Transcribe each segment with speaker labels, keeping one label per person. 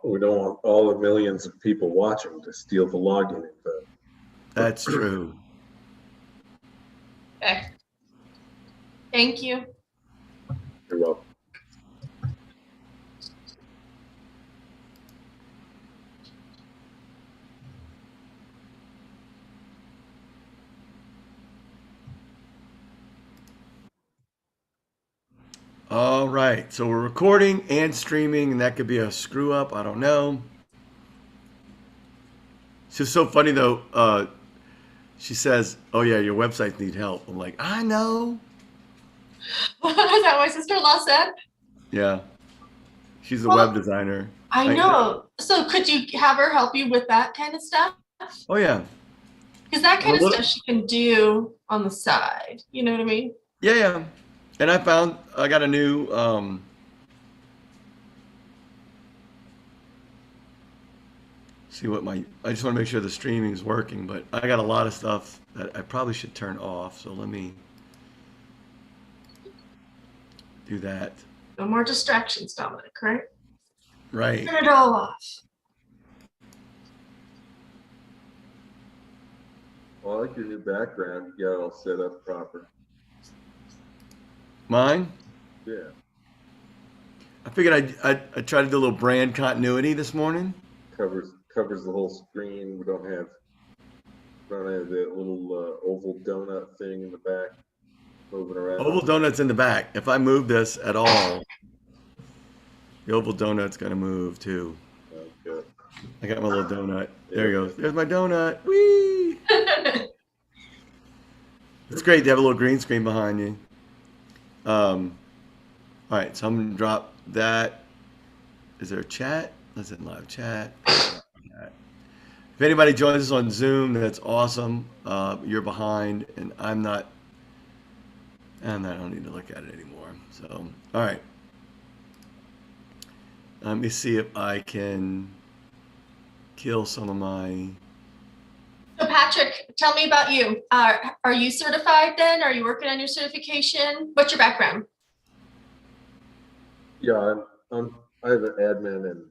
Speaker 1: we don't want all the millions of people watching to steal the login info.
Speaker 2: That's true.
Speaker 3: Okay. Thank you.
Speaker 1: You're welcome.
Speaker 2: All right, so we're recording and streaming, and that could be a screw up. I don't know. It's just so funny though. She says, "Oh yeah, your websites need help." I'm like, I know.
Speaker 3: Is that what my sister-in-law said?
Speaker 2: Yeah, she's a
Speaker 3: Well,
Speaker 2: web designer.
Speaker 3: I know. So could you have her help you with that kind of stuff?
Speaker 2: Oh yeah.
Speaker 3: Because that kind
Speaker 2: I'm
Speaker 3: of
Speaker 2: a little-
Speaker 3: stuff she can do on the side. You know what I mean?
Speaker 2: Yeah. And I got a new see what I just want to make sure the streaming is working, but I got a lot of stuff that I probably should turn off. So let me do that.
Speaker 3: No more distractions, Dominic, right?
Speaker 2: Right.
Speaker 3: Turn it all off.
Speaker 1: Well, I like your new background. You got it all set up proper.
Speaker 2: Mine?
Speaker 1: Yeah.
Speaker 2: I figured I'd try to do a little brand continuity this morning.
Speaker 1: Covers the whole screen. We don't have that little oval donut thing in the back moving around.
Speaker 2: Oval donut's in the back. If I move this at all, the oval donut's gonna move too.
Speaker 1: Okay.
Speaker 2: I got my little donut. There he goes. There's my donut. Whee! It's great to have a little green screen behind you. All right, so I'm gonna drop that. Is there a chat? Let's hit live chat. If anybody joins us on Zoom, that's awesome. You're behind, and I'm not. And I don't need to look at it anymore. So, all right. Let me see if I can kill some of my.
Speaker 3: So Patrick, tell me about you. Are you certified then? Are you working on your certification? What's your background?
Speaker 1: Yeah, I have an admin and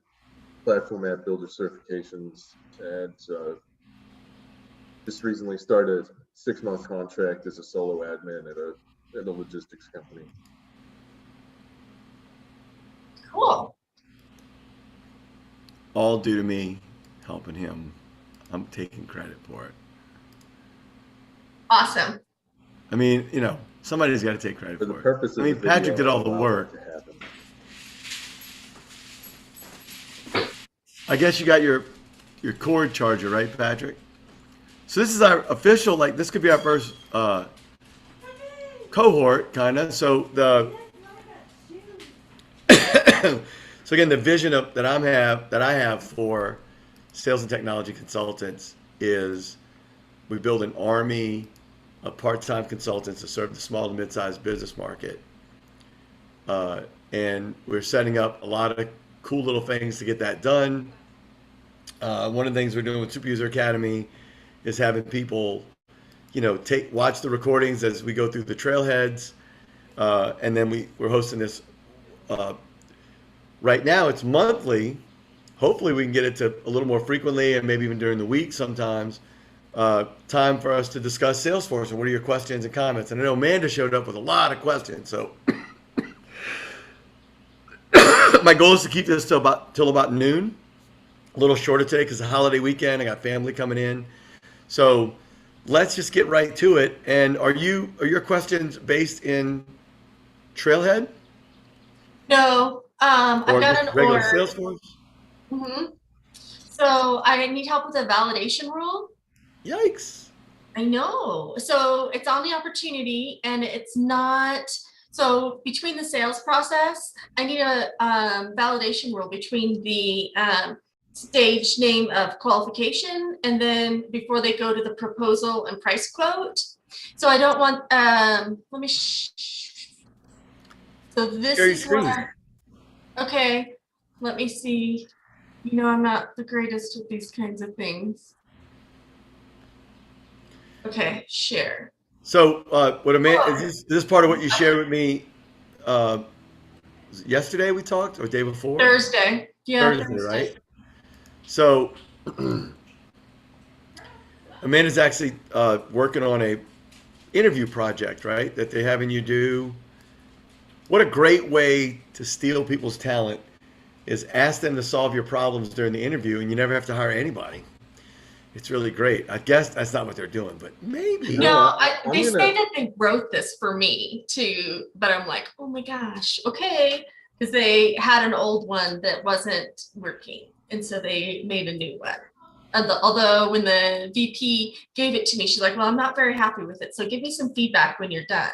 Speaker 1: platform app builder certifications, and just recently started a 6-month contract as a solo admin at a logistics company.
Speaker 3: Cool.
Speaker 2: All due to me helping him. I'm taking credit for it.
Speaker 3: Awesome.
Speaker 2: I mean, somebody's got to take credit
Speaker 1: For
Speaker 2: for
Speaker 1: the
Speaker 2: it.
Speaker 1: purpose of
Speaker 2: I mean,
Speaker 1: the video,
Speaker 2: Patrick did all the
Speaker 1: allow
Speaker 2: work.
Speaker 1: that to happen.
Speaker 2: I guess you got your cord charger, right, Patrick? So this is our official, this could be our first cohort, kind of. So so again, the vision that I have for sales and technology consultants is we build an army of part-time consultants to serve the small to mid-sized business market. And we're setting up a lot of cool little things to get that done. One of the things we're doing with SuperUser Academy is having people, watch the recordings as we go through the trailheads. And then we're hosting this, right now it's monthly. Hopefully we can get it to a little more frequently and maybe even during the week sometimes. Time for us to discuss Salesforce and what are your questions and comments. And I know Amanda showed up with a lot of questions. So my goal is to keep this till about noon. A little shorter today because it's a holiday weekend. I got family coming in. So let's just get right to it. And are your questions based in Trailhead?
Speaker 3: No, I've got an
Speaker 2: regular
Speaker 3: org.
Speaker 2: Salesforce?
Speaker 3: Mm-hmm. So I need help with a validation rule.
Speaker 2: Yikes.
Speaker 3: I know. So it's on the opportunity and it's not. So between the sales process, I need a validation rule between the stage name of qualification and then before they go to the proposal and price quote. So I don't want, let me, so this is what, okay, let me see. I'm not the greatest with these kinds of things. Okay, share.
Speaker 2: So what Amanda, is this part of what you shared with me yesterday we talked or day before?
Speaker 3: Thursday. Yeah.
Speaker 2: Thursday, right? So Amanda's actually working on a interview project, right? That they're having you do. What a great way to steal people's talent is ask them to solve your problems during the interview, and you never have to hire anybody. It's really great. I guess that's not what they're doing, but maybe.
Speaker 3: No,
Speaker 1: I'm
Speaker 3: they
Speaker 1: gonna-
Speaker 3: say that they wrote this for me too, but I'm like, oh my gosh, okay, because they had an old one that wasn't working, and so they made a new one. Although when the VP gave it to me, she's like, well, I'm not very happy with it, so give me some feedback when you're done.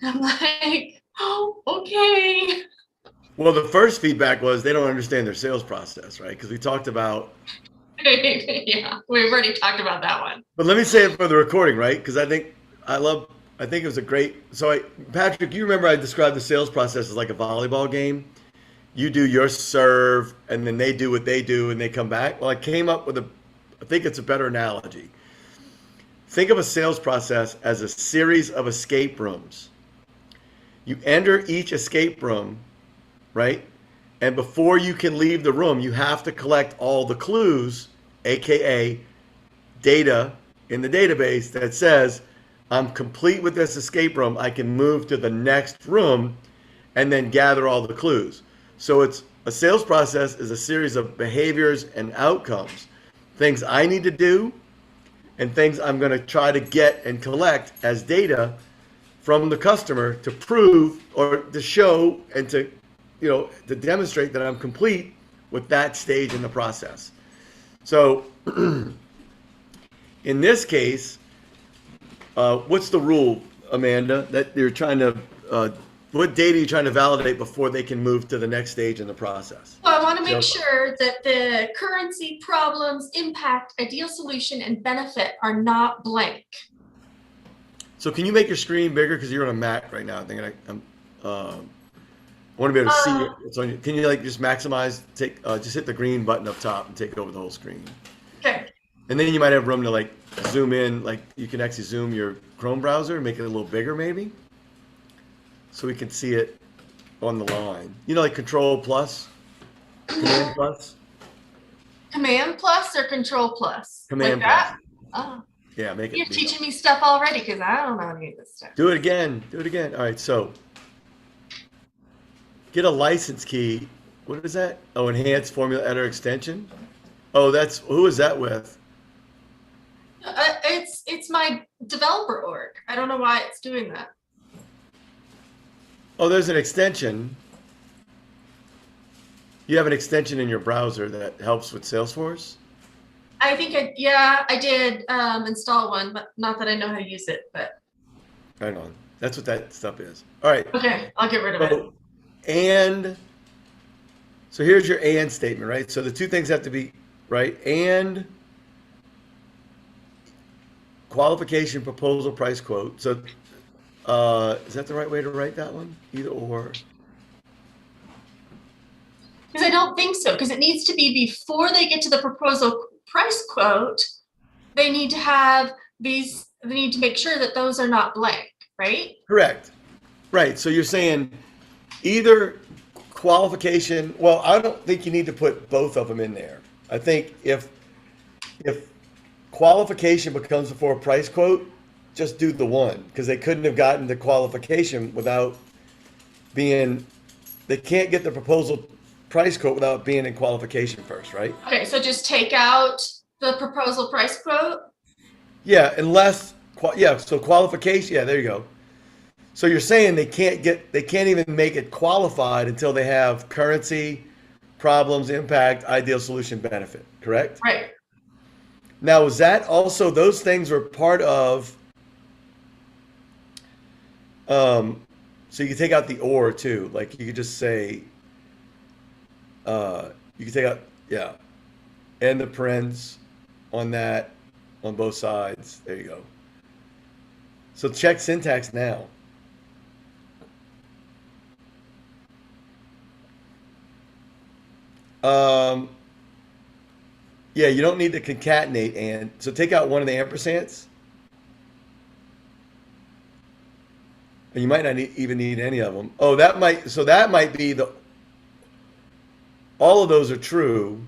Speaker 3: And I'm like, oh, okay.
Speaker 2: Well, the first feedback was they don't understand their sales process, right? Because we talked about.
Speaker 3: Yeah, we've already talked about that one.
Speaker 2: But let me say it for the recording, right? Because I think it was a great. So, Patrick, you remember I described the sales process as like a volleyball game. You do your serve, and then they do what they do, and they come back. Well, I came up with I think it's a better analogy. Think of a sales process as a series of escape rooms. You enter each escape room, right? And before you can leave the room, you have to collect all the clues, AKA data in the database that says, I'm complete with this escape room. I can move to the next room and then gather all the clues. So it's a sales process is a series of behaviors and outcomes, things I need to do and things I'm going to try to get and collect as data from the customer to prove or to show and to demonstrate that I'm complete with that stage in the process. So in this case, what's the rule, Amanda, that you're trying to, what data are you trying to validate before they can move to the next stage in the process?
Speaker 3: Well, I want to make sure that the currency, problems, impact, ideal solution, and benefit are not blank.
Speaker 2: So can you make your screen bigger? Because you're on a Mac right now. I think I want to be able to see it. It's on you. Can you just maximize? Just hit the green button up top and take over the whole screen.
Speaker 3: Okay.
Speaker 2: And then you might have room to zoom in. You can actually zoom your Chrome browser and make it a little bigger, maybe, so we can see it on the line. Like Control Plus, Command Plus.
Speaker 3: Command plus or Control plus?
Speaker 2: Command
Speaker 3: like that?
Speaker 2: plus.
Speaker 3: Oh.
Speaker 2: Yeah, make it.
Speaker 3: You're teaching me stuff already because I don't know any of this stuff.
Speaker 2: Do it again. Do it again. All right. So get a license key. What is that? Oh, enhanced formula editor extension. Oh, who is that with?
Speaker 3: It's my developer org. I don't know why it's doing that.
Speaker 2: Oh, there's an extension. You have an extension in your browser that helps with Salesforce?
Speaker 3: I think I did install one, but not that I know how to use it. But
Speaker 2: right on. That's what that stuff is. All right.
Speaker 3: Okay, I'll get rid of it.
Speaker 2: And so here's your and statement, right? So the two things have to be right. And qualification, proposal, price, quote. So is that the right way to write that one? Either or.
Speaker 3: Because I don't think so. Because it needs to be before they get to the proposal price quote. They need to have these. They need to make sure that those are not blank, right?
Speaker 2: Correct. Right. So you're saying either qualification. Well, I don't think you need to put both of them in there. I think if qualification becomes before price quote, just do the one, because they couldn't have gotten the qualification without being. They can't get the proposal price quote without being in qualification first, right?
Speaker 3: Okay, so just take out the proposal price quote.
Speaker 2: Yeah, unless so qualification. Yeah, there you go. So you're saying they can't even make it qualified until they have currency, problems, impact, ideal solution, benefit. Correct?
Speaker 3: Right.
Speaker 2: Now, is that also those things were part of? So you can take out the or too. Like you could just say. You can take out and the parens on that on both sides. There you go. So check syntax now. Yeah, you don't need to concatenate and so take out one of the ampersands. And you might not even need any of them. Oh, that might be all of those are true.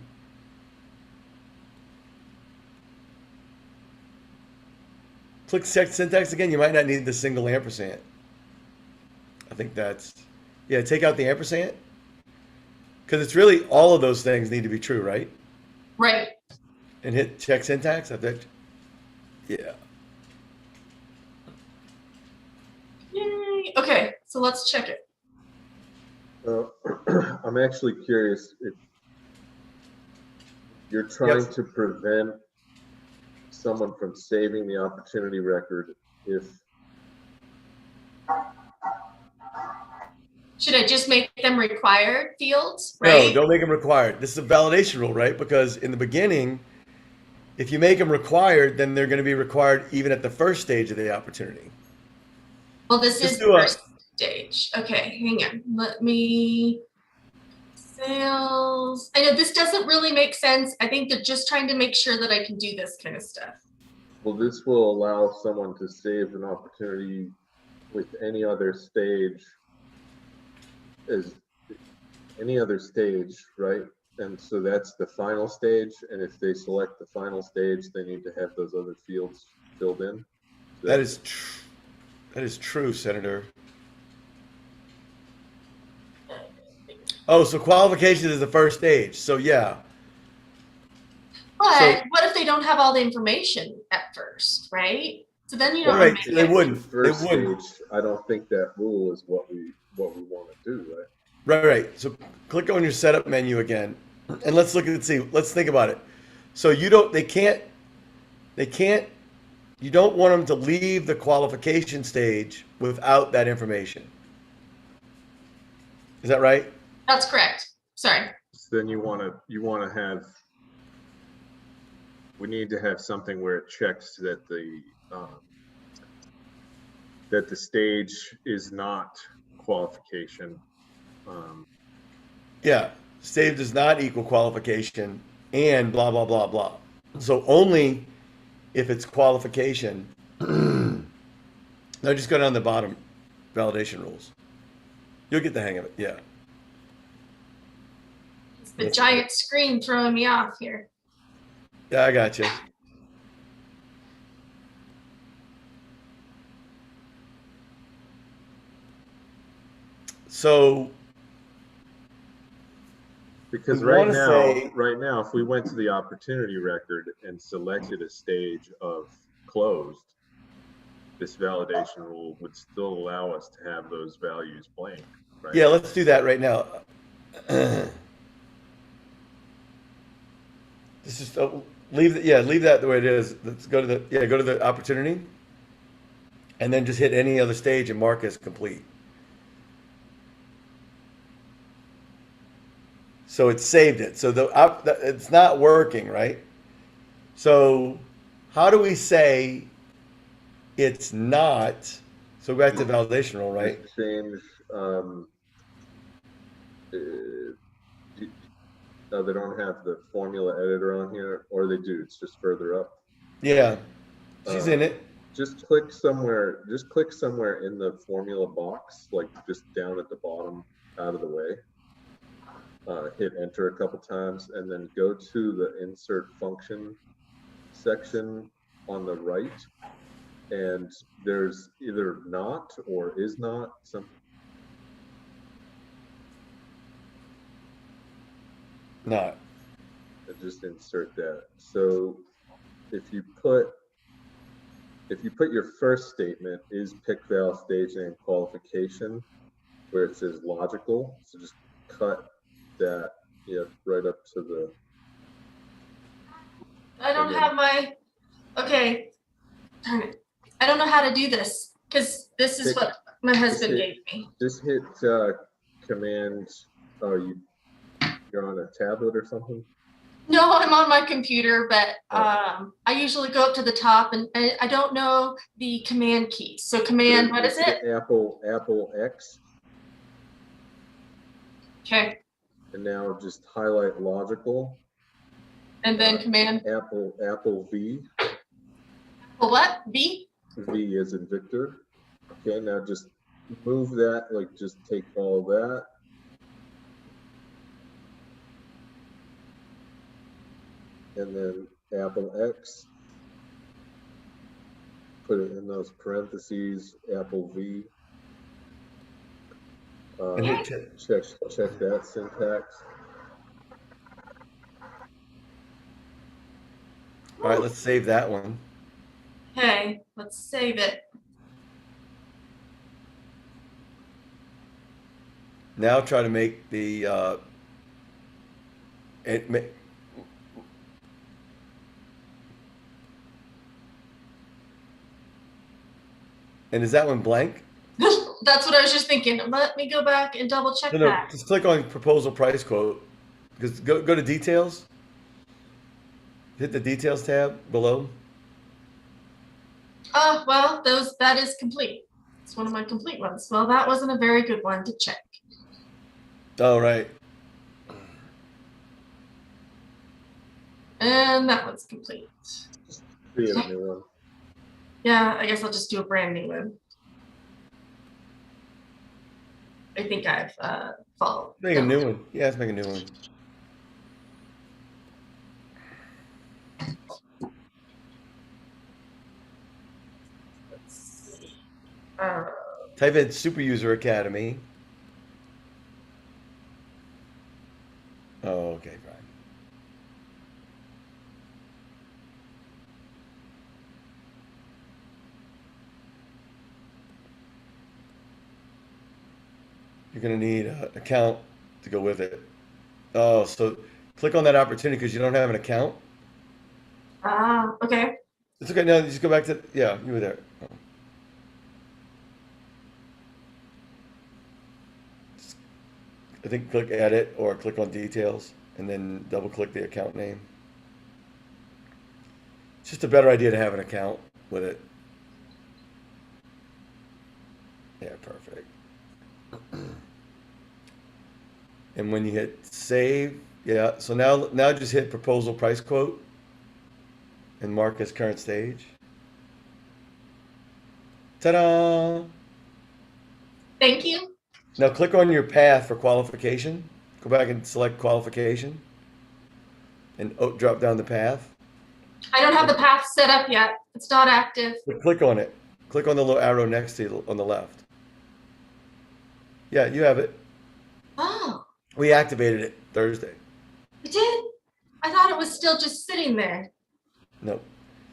Speaker 2: Click check syntax again. You might not need the single ampersand. I think that's, yeah, take out the ampersand. Because it's really all of those things need to be true, right?
Speaker 3: Right.
Speaker 2: And hit check syntax. I think, yeah.
Speaker 3: Yay. Okay, so let's check it.
Speaker 1: I'm actually curious if you're trying to prevent someone from saving the opportunity record if
Speaker 3: Should I just make them required fields,
Speaker 2: No,
Speaker 3: right?
Speaker 2: don't make them required. This is a validation rule, right? Because in the beginning, if you make them required, then they're going to be required even at the first stage of the opportunity.
Speaker 3: Well, this
Speaker 2: Just
Speaker 3: is
Speaker 2: do
Speaker 3: the
Speaker 2: a-
Speaker 3: first stage. Okay, hang on. Let me, sales. I know this doesn't really make sense. I think they're just trying to make sure that I can do this kind of stuff.
Speaker 1: Well, this will allow someone to save an opportunity with any other stage as any other stage, right? And so that's the final stage. And if they select the final stage, they need to have those other fields filled in.
Speaker 2: That is true, Senator. Oh, so qualification is the first stage. So yeah.
Speaker 3: But
Speaker 2: So-
Speaker 3: what if they don't have all the information at first, right? So then you don't
Speaker 2: Right,
Speaker 3: make
Speaker 2: they
Speaker 3: it.
Speaker 2: wouldn't.
Speaker 1: First
Speaker 2: They wouldn't.
Speaker 1: stage, I don't think that rule is what we want to do, right?
Speaker 2: Right. So click on your setup menu again, and let's look at see. Let's think about it. So you don't. They can't. You don't want them to leave the qualification stage without that information. Is that right?
Speaker 3: That's correct. Sorry.
Speaker 1: So then you want to have. We need to have something where it checks that the stage is not qualification.
Speaker 2: Yeah. Stage does not equal qualification, and blah blah blah blah. So only if it's qualification. Now just go down the bottom, validation rules. You'll get the hang of it. Yeah.
Speaker 3: It's the giant screen throwing me off here.
Speaker 2: Yeah, I got you. So
Speaker 1: Because
Speaker 2: We
Speaker 1: right
Speaker 2: wanna
Speaker 1: now,
Speaker 2: say-
Speaker 1: if we went to the opportunity record and selected a stage of closed, this validation rule would still allow us to have those values blank, right?
Speaker 2: yeah, let's do that right now. This is leave that the way it is. Let's go to the opportunity, and then just hit any other stage and mark as complete. So it saved it. So it's not working, right? So how do we say it's not? So back to validation rule, right?
Speaker 1: Just change. No, they don't have the formula editor on here, or they do. It's just further up.
Speaker 2: Yeah, she's in it.
Speaker 1: Just click somewhere. Just click somewhere in the formula box, like just down at the bottom, out of the way. Hit enter a couple times, and then go to the insert function section on the right, and there's either not or is not some.
Speaker 2: Not.
Speaker 1: Just insert that. So if you put your first statement is pick val stage name qualification, where it says logical, so just cut that, right up to the.
Speaker 3: I don't have my, okay, darn it. I don't know how to do this because this is what my husband gave me.
Speaker 1: Just hit command. Oh, you're on a tablet or something?
Speaker 3: No, I'm on my computer, but I usually go up to the top and I don't know the command keys. So command, what is it?
Speaker 1: Apple X.
Speaker 3: Okay.
Speaker 1: And now just highlight logical.
Speaker 3: And then command.
Speaker 1: Apple V.
Speaker 3: Well, what? V?
Speaker 1: V as in Victor. Okay, now just move that, like just take all that. And then Apple X. put it in those parentheses, Apple V.
Speaker 2: And hit
Speaker 1: Check that syntax.
Speaker 2: All right, let's save that one.
Speaker 3: Okay, let's save it.
Speaker 2: Now try to make the and is that one blank?
Speaker 3: That's what I was just thinking. Let me go back and double check
Speaker 2: No,
Speaker 3: that.
Speaker 2: just click on proposal price quote. Because go to details. Hit the details tab below.
Speaker 3: Oh, well, that is complete. It's one of my complete ones. Well, that wasn't a very good one to check.
Speaker 2: Oh, right.
Speaker 3: And that one's complete.
Speaker 1: Create a new one.
Speaker 3: Yeah, I guess I'll just do a brand new one. I think I've followed.
Speaker 2: Make a new one. Yeah, let's make a new one.
Speaker 3: Let's see.
Speaker 2: Type in SuperUser Academy. Oh, okay, fine. You're going to need an account to go with it. Oh, so click on that opportunity because you don't have an account.
Speaker 3: Okay.
Speaker 2: It's okay. No, just go back to, yeah, you were there. Oh. I think click edit or click on details and then double click the account name. It's just a better idea to have an account with it. Yeah, perfect. And when you hit save, yeah, so now just hit proposal price quote and mark as current stage. Ta-da!
Speaker 3: Thank you.
Speaker 2: Now click on your path for qualification. Go back and select qualification and drop down the path.
Speaker 3: I don't have the path set up yet. It's not active.
Speaker 2: But click on it. Click on the little arrow next to you on the left. Yeah, you have it.
Speaker 3: Oh,
Speaker 2: We activated it Thursday.
Speaker 3: you did? I thought it was still just sitting there.
Speaker 2: No.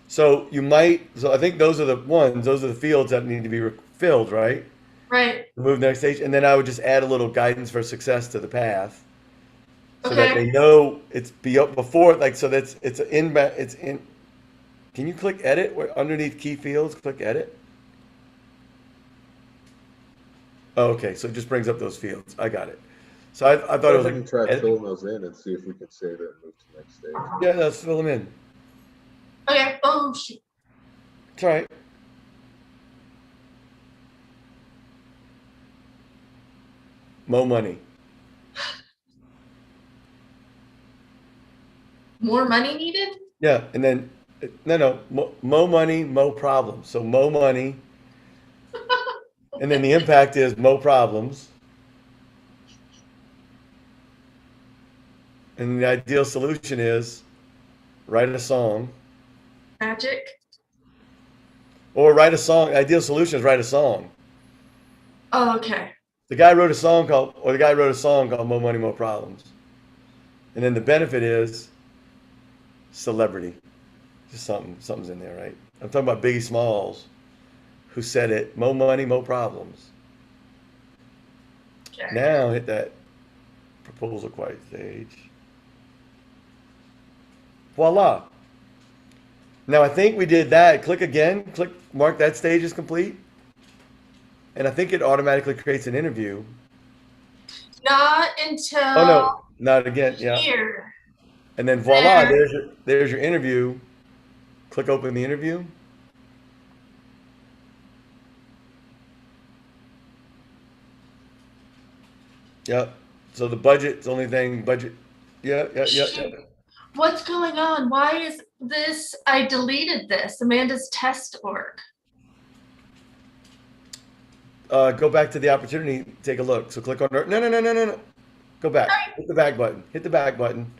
Speaker 2: So I think those are the fields that need to be filled, right?
Speaker 3: Right.
Speaker 2: Move next stage. And then I would just add a little guidance for success to the path. So that
Speaker 3: Okay.
Speaker 2: they know it's before, like, so that's, it's in, can you click edit where underneath key fields, click edit? Oh, okay. So it just brings up those fields. I got it. So I thought it was
Speaker 1: We
Speaker 2: like,
Speaker 1: can try
Speaker 2: edit.
Speaker 1: filling those in and see if we can save it and move to the next stage.
Speaker 2: Yeah, let's fill them in.
Speaker 3: Okay. Oh, shoot.
Speaker 2: It's all right. Mo money.
Speaker 3: More money needed?
Speaker 2: Yeah, and then no, mo money, mo problems. So mo money, and then the impact is mo problems, and the ideal solution is write a song,
Speaker 3: Magic.
Speaker 2: or write a song. Ideal solution is write a song.
Speaker 3: Oh, okay.
Speaker 2: The guy wrote a song called "Mo Money, Mo Problems," and then the benefit is celebrity. Just something's in there, right? I'm talking about Biggie Smalls, who said it, mo money, mo problems.
Speaker 3: Okay.
Speaker 2: Now hit that proposal quiet stage. Voila. Now I think we did that. Click again, mark that stage is complete. And I think it automatically creates an interview.
Speaker 3: Not until
Speaker 2: Oh no, not again, yeah.
Speaker 3: here.
Speaker 2: And then voila,
Speaker 3: There.
Speaker 2: there's your interview. Click open the interview. Yep. So the budget's the only thing, budget. Yeah.
Speaker 3: What's going on? Why is this? I deleted this. Amanda's test org.
Speaker 2: Go back to the opportunity, take a look. So click on, no. Go back, hit the back button.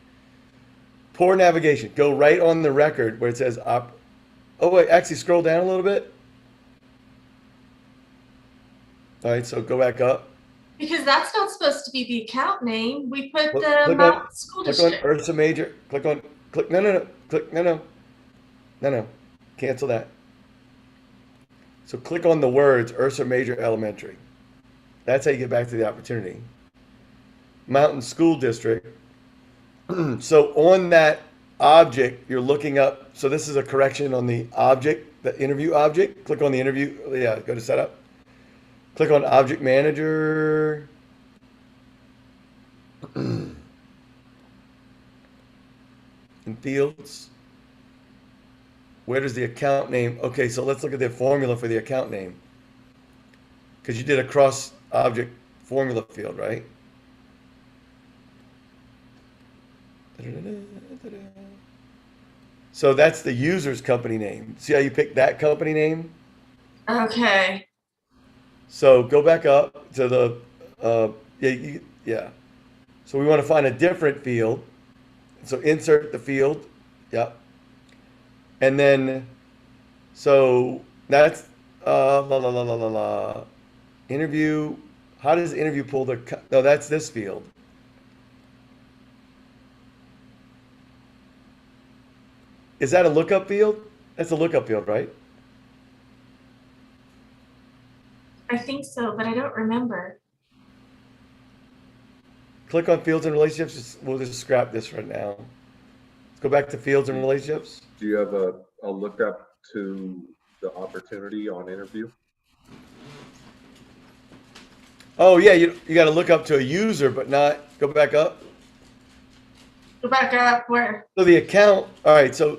Speaker 2: Poor navigation, go right on the record where it says oh wait, actually scroll down a little bit. All right, so go back up.
Speaker 3: Because that's not supposed to be the account name. We put
Speaker 2: Click
Speaker 3: the
Speaker 2: on,
Speaker 3: Mountain School
Speaker 2: click on
Speaker 3: District.
Speaker 2: Ursa Major. Click, no. Click, no. Cancel that. So click on the words Ursa Major Elementary. That's how you get back to the opportunity. Mountain School District. So on that object, you're looking up. So this is a correction on the object, the interview object. Click on the interview. Yeah, go to setup. Click on Object Manager. In fields. Where does the account name? Okay, so let's look at the formula for the account name. Because you did a cross object formula field, right? So that's the user's company name. See how you picked that company name?
Speaker 3: Okay.
Speaker 2: So go back up to the, yeah. So we want to find a different field. So insert the field. Yep. And then, so that's, interview. How does interview pull the, no, that's this field. Is that a lookup field? That's a lookup field, right?
Speaker 3: I think so, but I don't remember.
Speaker 2: Click on fields and relationships. We'll just scrap this right now. Let's go back to fields and relationships.
Speaker 1: Do you have a lookup to the opportunity on interview?
Speaker 2: Oh yeah, you got to look up to a user, but not go back up.
Speaker 3: Go back up where?
Speaker 2: So the account. All right. So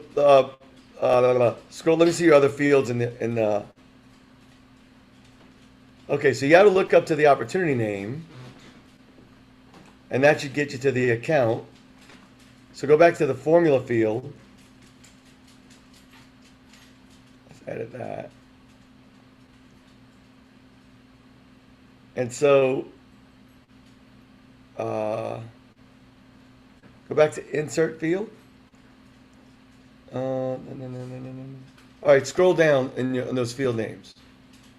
Speaker 2: scroll. Let me see your other fields in the. Okay, so you got to look up to the opportunity name, and that should get you to the account. So go back to the formula field. Let's edit that. And so go back to insert field. All right, scroll down in those field names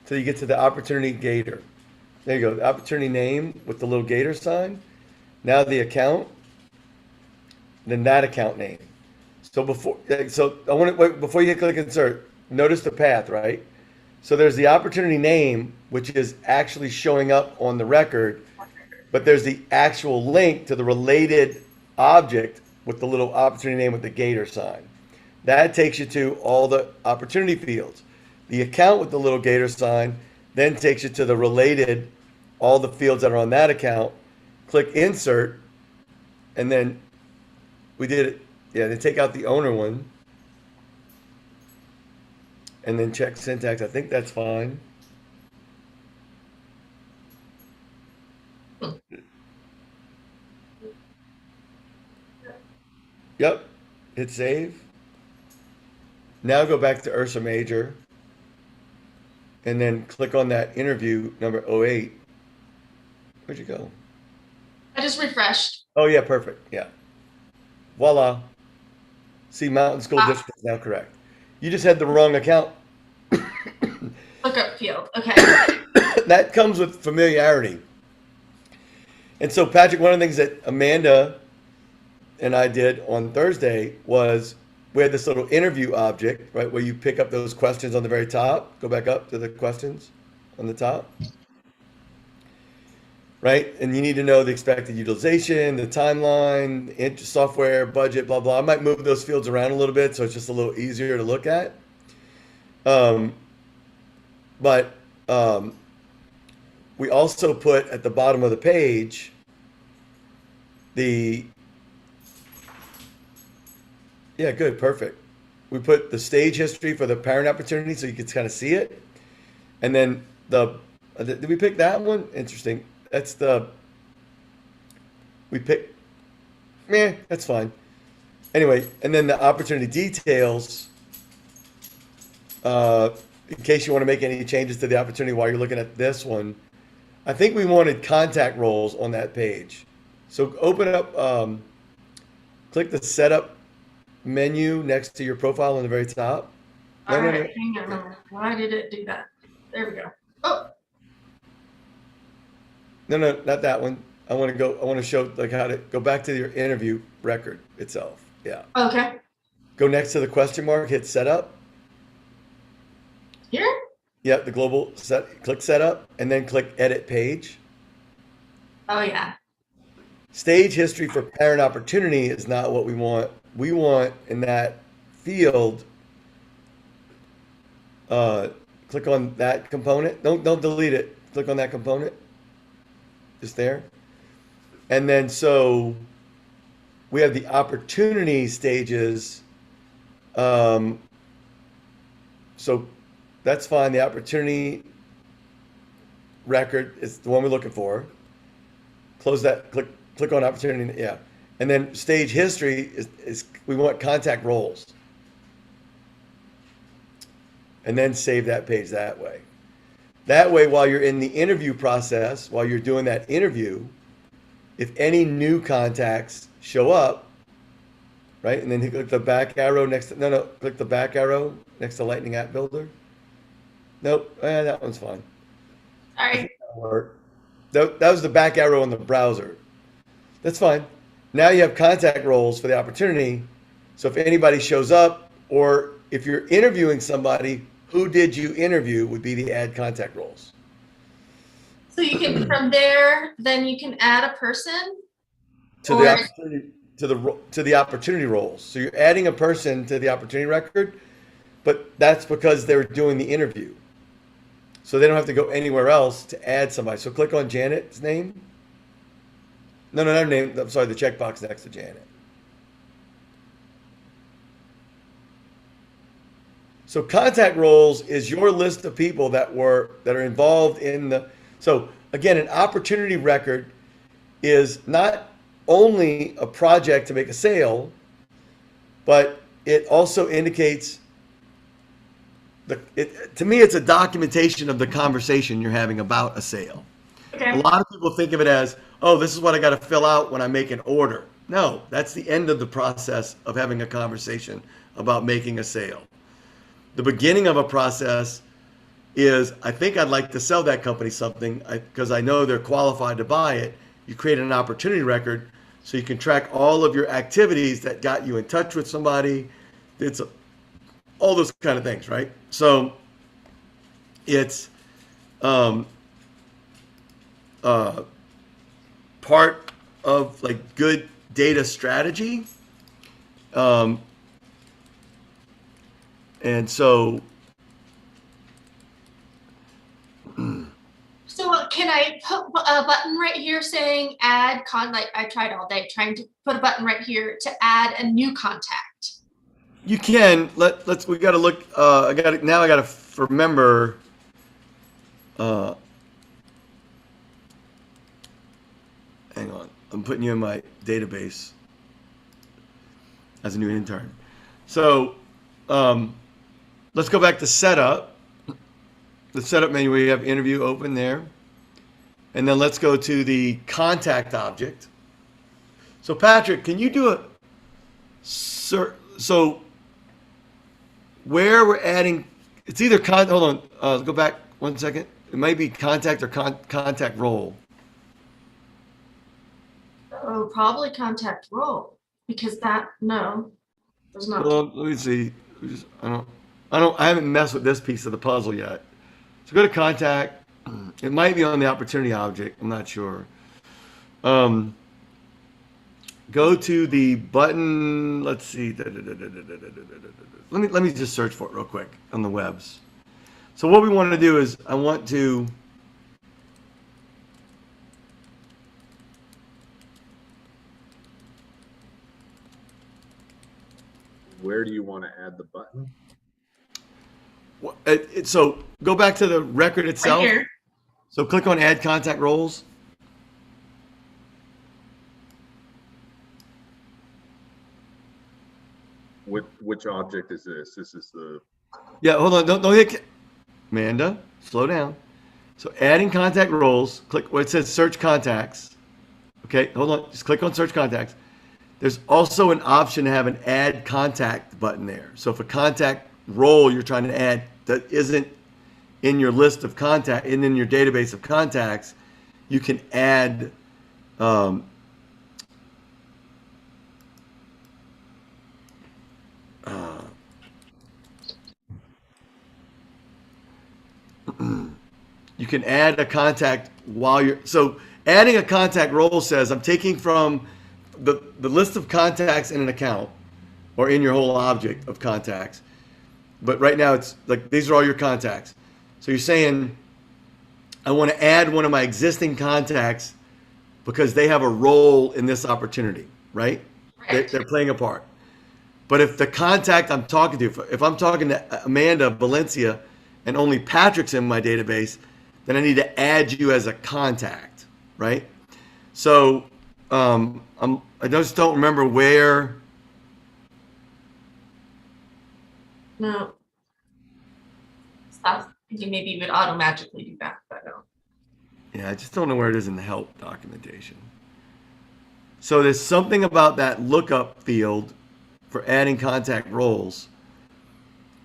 Speaker 2: till you get to the opportunity gator. There you go, the opportunity name with the little gator sign. Now the account, then that account name. So before you click insert, notice the path, right? So there's the opportunity name, which is actually showing up on the record, but there's the actual link to the related object with the little opportunity name with the gator sign. That takes you to all the opportunity fields. The account with the little gator sign then takes you to the related, all the fields that are on that account. Click insert, and then we did it. Yeah, then take out the owner one. And then check syntax. I think that's fine. Yep. Hit save. Now go back to Ursa Major. And then click on that interview number 08. Where'd you go?
Speaker 3: I just refreshed.
Speaker 2: Oh, yeah, perfect. Yeah. Voila. See, Mountain School District is now correct. You just had the wrong account.
Speaker 3: Lookup field. Okay.
Speaker 2: That comes with familiarity. And so, Patrick, one of the things that Amanda and I did on Thursday was we had this little interview object, right, where you pick up those questions on the very top. Go back up to the questions on the top. Right? And you need to know the expected utilization, the timeline, software, budget, blah, blah. I might move those fields around a little bit so it's just a little easier to look at. But we also put at the bottom of the page yeah, good, perfect. We put the stage history for the parent opportunity so you can kind of see it. And then did we pick that one? Interesting. That's that's fine. Anyway, and then the opportunity details, in case you want to make any changes to the opportunity while you're looking at this one. I think we wanted contact roles on that page. So open up, click the setup menu next to your profile on the very top.
Speaker 3: All right, hang on. Why did it do that? There we go. Oh.
Speaker 2: No, no, not that one. I want to show like how to go back to your interview record itself. Yeah.
Speaker 3: Okay.
Speaker 2: Go next to the question mark, hit setup.
Speaker 3: Here?
Speaker 2: Yep, the global set, click setup, and then click edit page.
Speaker 3: Oh, yeah.
Speaker 2: Stage history for parent opportunity is not what we want. We want in that field, click on that component. Don't delete it. Click on that component. Just there. And then so we have the opportunity stages. So that's fine. The opportunity record is the one we're looking for. Close that, click on opportunity, yeah. And then stage history is we want contact roles. And then save that page that way. That way, while you're in the interview process, while you're doing that interview, if any new contacts show up, right? And then you click the back arrow next to, no, click the back arrow next to Lightning App Builder. Nope, that one's fine.
Speaker 3: Sorry.
Speaker 2: That was the back arrow in the browser. That's fine. Now you have contact roles for the opportunity. So if anybody shows up, or if you're interviewing somebody, who did you interview would be the add contact roles.
Speaker 3: So you can, from there, then you can add a person
Speaker 2: to the opportunity, to the opportunity roles. So you're adding a person to the opportunity record, but that's because they're doing the interview. So they don't have to go anywhere else to add somebody. So click on Janet's name. No, not her name. I'm sorry, the checkbox next to Janet. So contact roles is your list of people that are involved in the. So again, an opportunity record is not only a project to make a sale, but it also indicates to me, it's a documentation of the conversation you're having about a sale.
Speaker 3: Okay.
Speaker 2: A lot of people think of it as, oh, this is what I got to fill out when I make an order. No, that's the end of the process of having a conversation about making a sale. The beginning of a process is, I think I'd like to sell that company something because I know they're qualified to buy it. You create an opportunity record so you can track all of your activities that got you in touch with somebody. It's all those kind of things, right? So it's part of like good data strategy. And so
Speaker 3: can I put a button right here saying add like I tried all day trying to put a button right here to add a new contact?
Speaker 2: You can. We got to look. I got to remember. Hang on. I'm putting you in my database as a new intern. So let's go back to setup. The setup menu where you have interview open there. And then let's go to the contact object. So Patrick, can you do a so where we're adding, it's either hold on, go back 1 second. It might be contact or contact role.
Speaker 3: Oh, probably contact role because there's not.
Speaker 2: Well, let me see. I haven't messed with this piece of the puzzle yet. So go to contact. It might be on the opportunity object. I'm not sure. Go to the button. Let's see. Let me just search for it real quick on the webs. So what we want to do is I want to
Speaker 1: Where do you want to add the button?
Speaker 2: So go back to the record itself.
Speaker 3: Right here.
Speaker 2: So click on add contact roles.
Speaker 1: Which object is this? This is the.
Speaker 2: Yeah, hold on. Don't hit. Amanda, slow down. So adding contact roles, click where it says search contacts. Okay, hold on. Just click on search contacts. There's also an option to have an add contact button there. So if a contact role you're trying to add that isn't in your list of contact, in your database of contacts, you can add um, uh, you can add a contact while you're, so adding a contact role says I'm taking from the list of contacts in an account or in your whole object of contacts. But right now it's like these are all your contacts. So you're saying I want to add one of my existing contacts because they have a role in this opportunity, right?
Speaker 3: Right.
Speaker 2: They're playing a part. But if the contact I'm talking to, if I'm talking to Amanda Valencia and only Patrick's in my database, then I need to add you as a contact, right? So I just don't remember where.
Speaker 3: No. Stop thinking maybe you would automatically do that, but no.
Speaker 2: Yeah, I just don't know where it is in the help documentation. So there's something about that lookup field for adding contact roles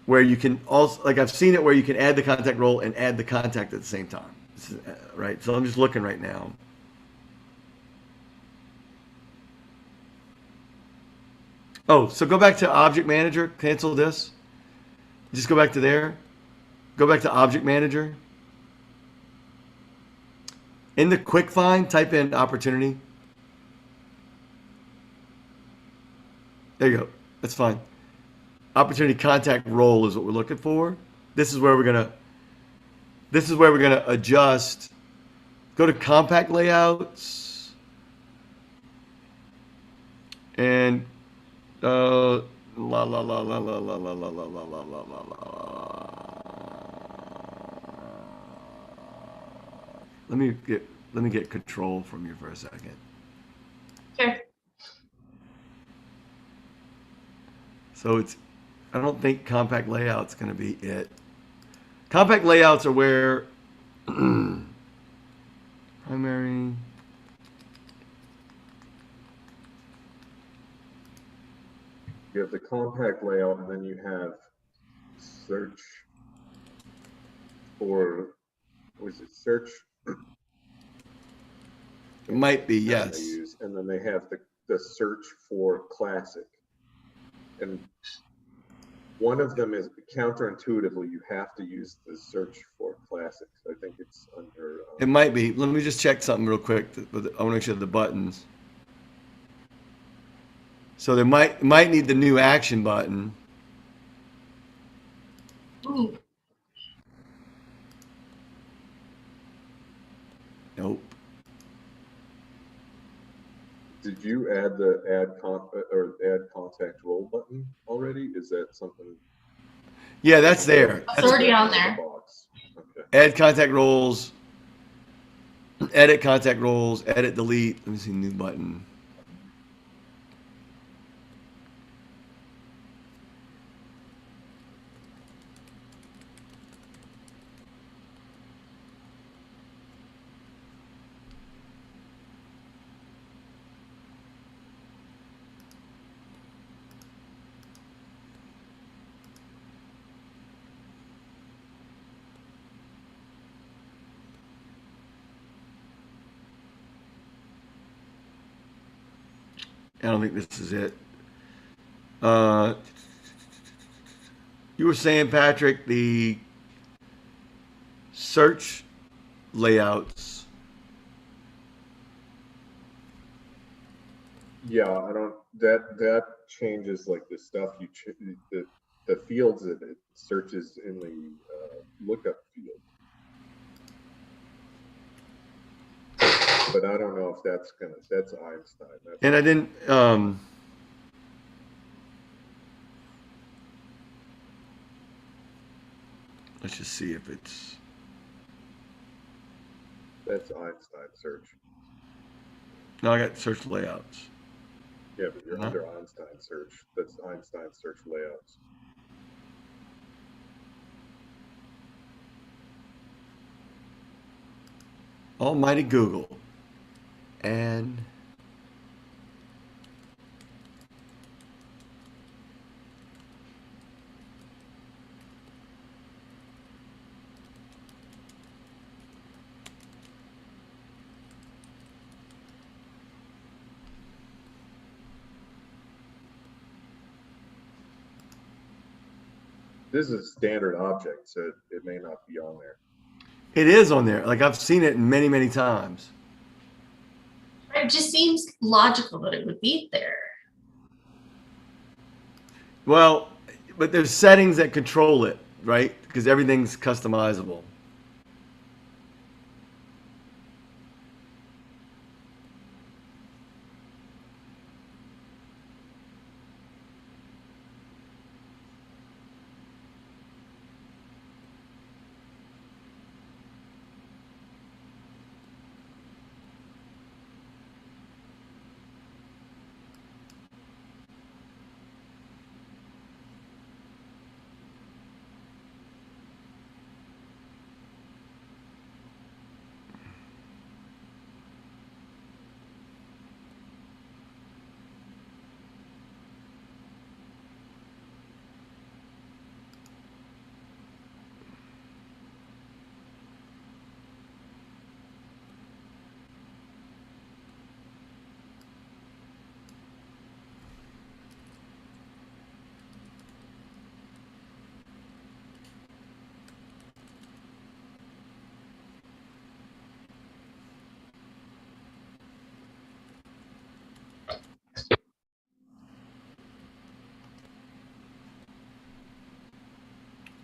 Speaker 2: where you can also, like I've seen it where you can add the contact role and add the contact at the same time. This is, right? So I'm just looking right now. Oh, so go back to Object Manager, cancel this. Just go back to there. Go back to Object Manager. In the quick find, type in opportunity. There you go. That's fine. Opportunity contact role is what we're looking for. This is where we're gonna adjust. Go to compact layouts and la la la la la la la la la la la la la la. Let me get control from you for a second.
Speaker 3: Sure.
Speaker 2: So it's, I don't think compact layout's going to be it. Compact layouts are where primary.
Speaker 1: You have the compact layout, and then you have search for, what is it, search?
Speaker 2: It might be,
Speaker 1: They
Speaker 2: yes.
Speaker 1: use, and then they have the search for classic. And one of them is counterintuitively, you have to use the search for classics. I think it's under.
Speaker 2: It might be. Let me just check something real quick. I want to make sure the buttons. So they might need the new action button.
Speaker 3: Ooh.
Speaker 2: Nope.
Speaker 1: Did you add the add contact role button already? Is that something?
Speaker 2: Yeah, that's there.
Speaker 3: It's already on there.
Speaker 1: Okay.
Speaker 2: Add contact roles. Edit contact roles. Edit, delete. Let me see, new button. I don't think this is it. You were saying, Patrick, the search layouts.
Speaker 1: Yeah, I don't. That changes like the stuff you the fields that it searches in the lookup field. But I don't know if that's Einstein.
Speaker 2: And I didn't. Let's just see if it's.
Speaker 1: That's Einstein search.
Speaker 2: No, I got search layouts.
Speaker 1: Yeah, but you're under Einstein search. That's Einstein search layouts.
Speaker 2: Almighty Google. And
Speaker 1: This is a standard object, so it may not be on there.
Speaker 2: It is on there. Like I've seen it many, many times.
Speaker 3: It just seems logical that it would be there.
Speaker 2: Well, but there's settings that control it, right? Because everything's customizable.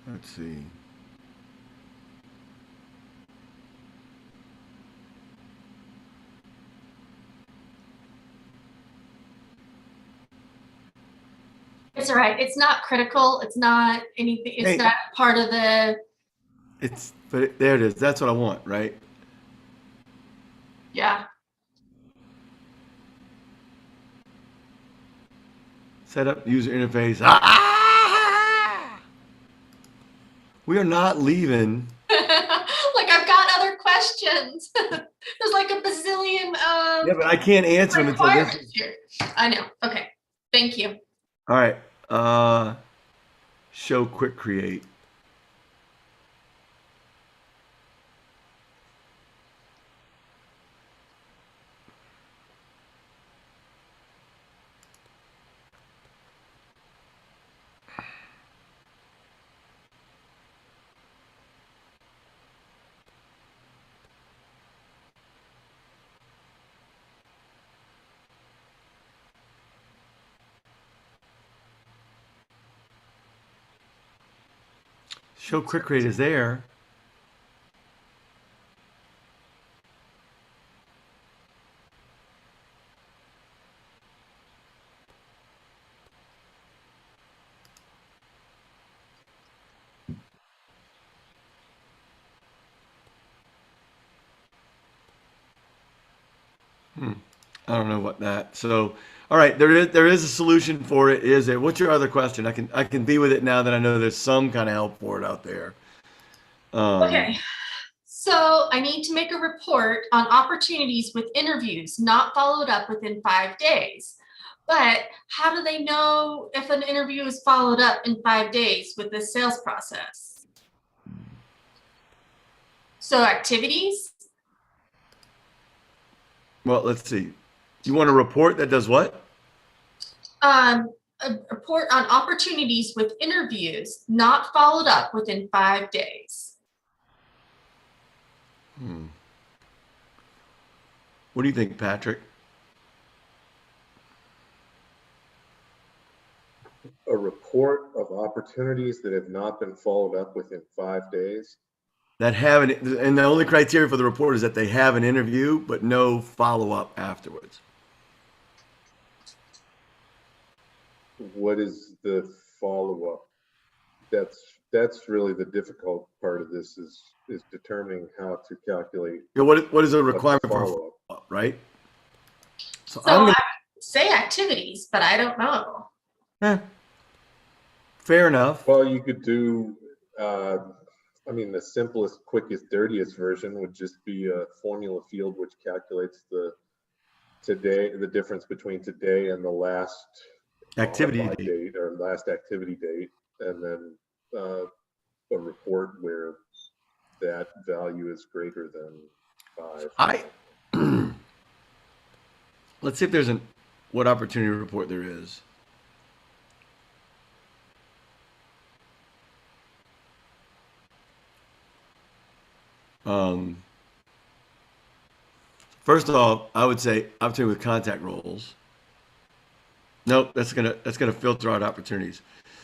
Speaker 2: Let's see.
Speaker 3: It's all right. It's not critical. It's not anything. It's
Speaker 2: Hey.
Speaker 3: not part of the.
Speaker 2: There it is. That's what I want, right?
Speaker 3: Yeah.
Speaker 2: Set up user interface. Ah! We are not leaving.
Speaker 3: Like I've got other questions. There's like a bazillion
Speaker 2: Yeah, but I can't answer them until this.
Speaker 3: requirements here. I know. Okay. Thank you.
Speaker 2: All right. Show quick create. Show quick create is there. I don't know what that. So, all right, there is a solution for it. Is there? What's your other question? I can be with it now that I know there's some kind of help for it out there.
Speaker 3: Okay. So I need to make a report on opportunities with interviews not followed up within 5 days. But how do they know if an interview is followed up in 5 days with this sales process? So activities?
Speaker 2: Well, let's see. You want a report that does what?
Speaker 3: A report on opportunities with interviews not followed up within 5 days.
Speaker 2: What do you think, Patrick?
Speaker 1: A report of opportunities that have not been followed up within 5 days.
Speaker 2: That have and the only criteria for the report is that they have an interview, but no follow up afterwards.
Speaker 1: What is the follow up? That's really the difficult part of this is determining how to calculate.
Speaker 2: Yeah, what is a requirement for
Speaker 1: follow-up?
Speaker 2: follow-up, right?
Speaker 3: So I would say activities, but I don't know.
Speaker 2: Fair enough.
Speaker 1: Well, you could do, I mean, the simplest, quickest, dirtiest version would just be a formula field which calculates the difference between today and the last
Speaker 2: Activity
Speaker 1: date or last activity date, and then a report where that value is greater than 5.
Speaker 2: Let's see if there's what opportunity report there is. Um, first off, I would say opportunity with contact roles. Nope, that's gonna filter out opportunities.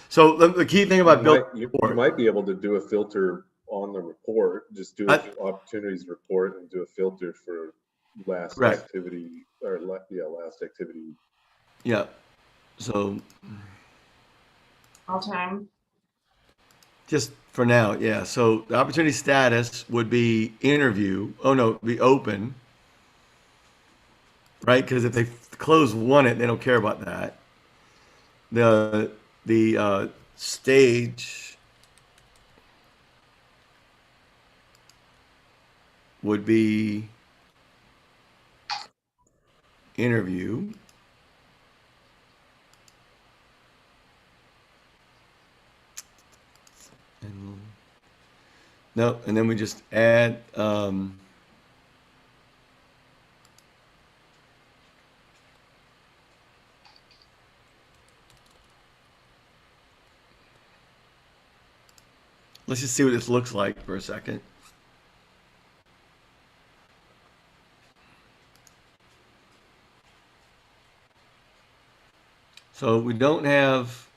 Speaker 2: So the key thing about building
Speaker 1: You might be able to do a filter on the report, just do an opportunities report and do a filter for last
Speaker 2: correct.
Speaker 1: activity or last activity.
Speaker 2: Yeah. So
Speaker 3: All time.
Speaker 2: just for now, yeah. So the opportunity status would be interview. Oh no, it'd be open, right? Because if they close one it, they don't care about that. The stage would be interview. And, no, and then we just add let's just see what this looks like for a second. So we don't have.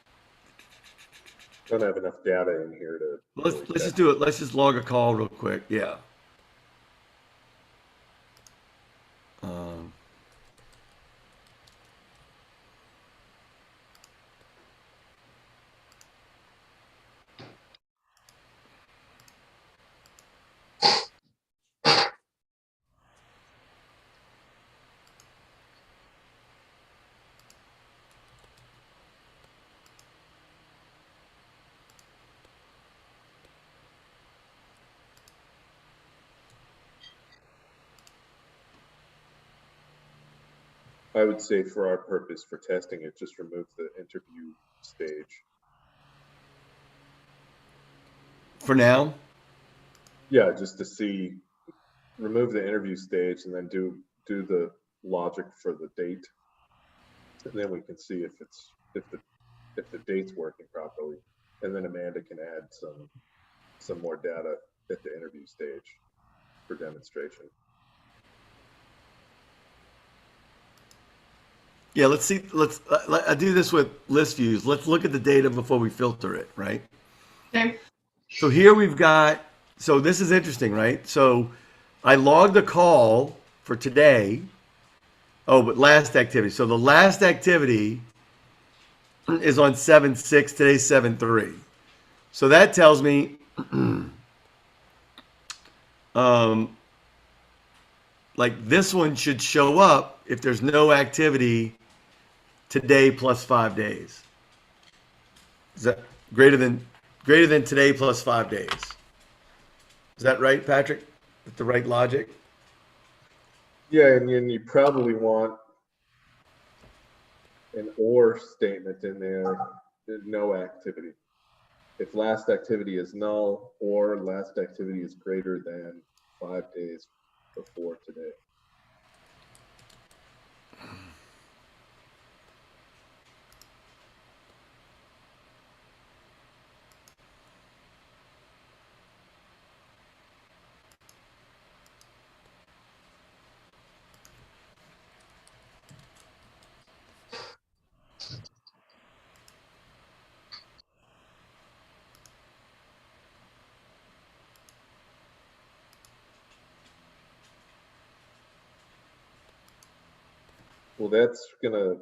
Speaker 1: Don't have enough data in here to.
Speaker 2: Let's just do it. Let's just log a call real quick. Yeah. Um,
Speaker 1: I would say for our purpose for testing it, just remove the interview stage.
Speaker 2: for now.
Speaker 1: Yeah, just to see, remove the interview stage and then do the logic for the date, and then we can see if the date's working properly, and then Amanda can add some more data at the interview stage for demonstration.
Speaker 2: Yeah, let's see. I do this with list views. Let's look at the data before we filter it, right?
Speaker 3: Okay.
Speaker 2: So here we've got. So this is interesting, right? So I logged a call for today. Oh, but last activity. So the last activity is on 7/6. Today's 7/3. So that tells me, like this one should show up if there's no activity today plus 5 days. Is that greater than today plus 5 days? Is that right, Patrick? With the right logic?
Speaker 1: Yeah, and then you probably want an or statement in there, no activity. If last activity is null or last activity is greater than 5 days before today. Well, that's gonna,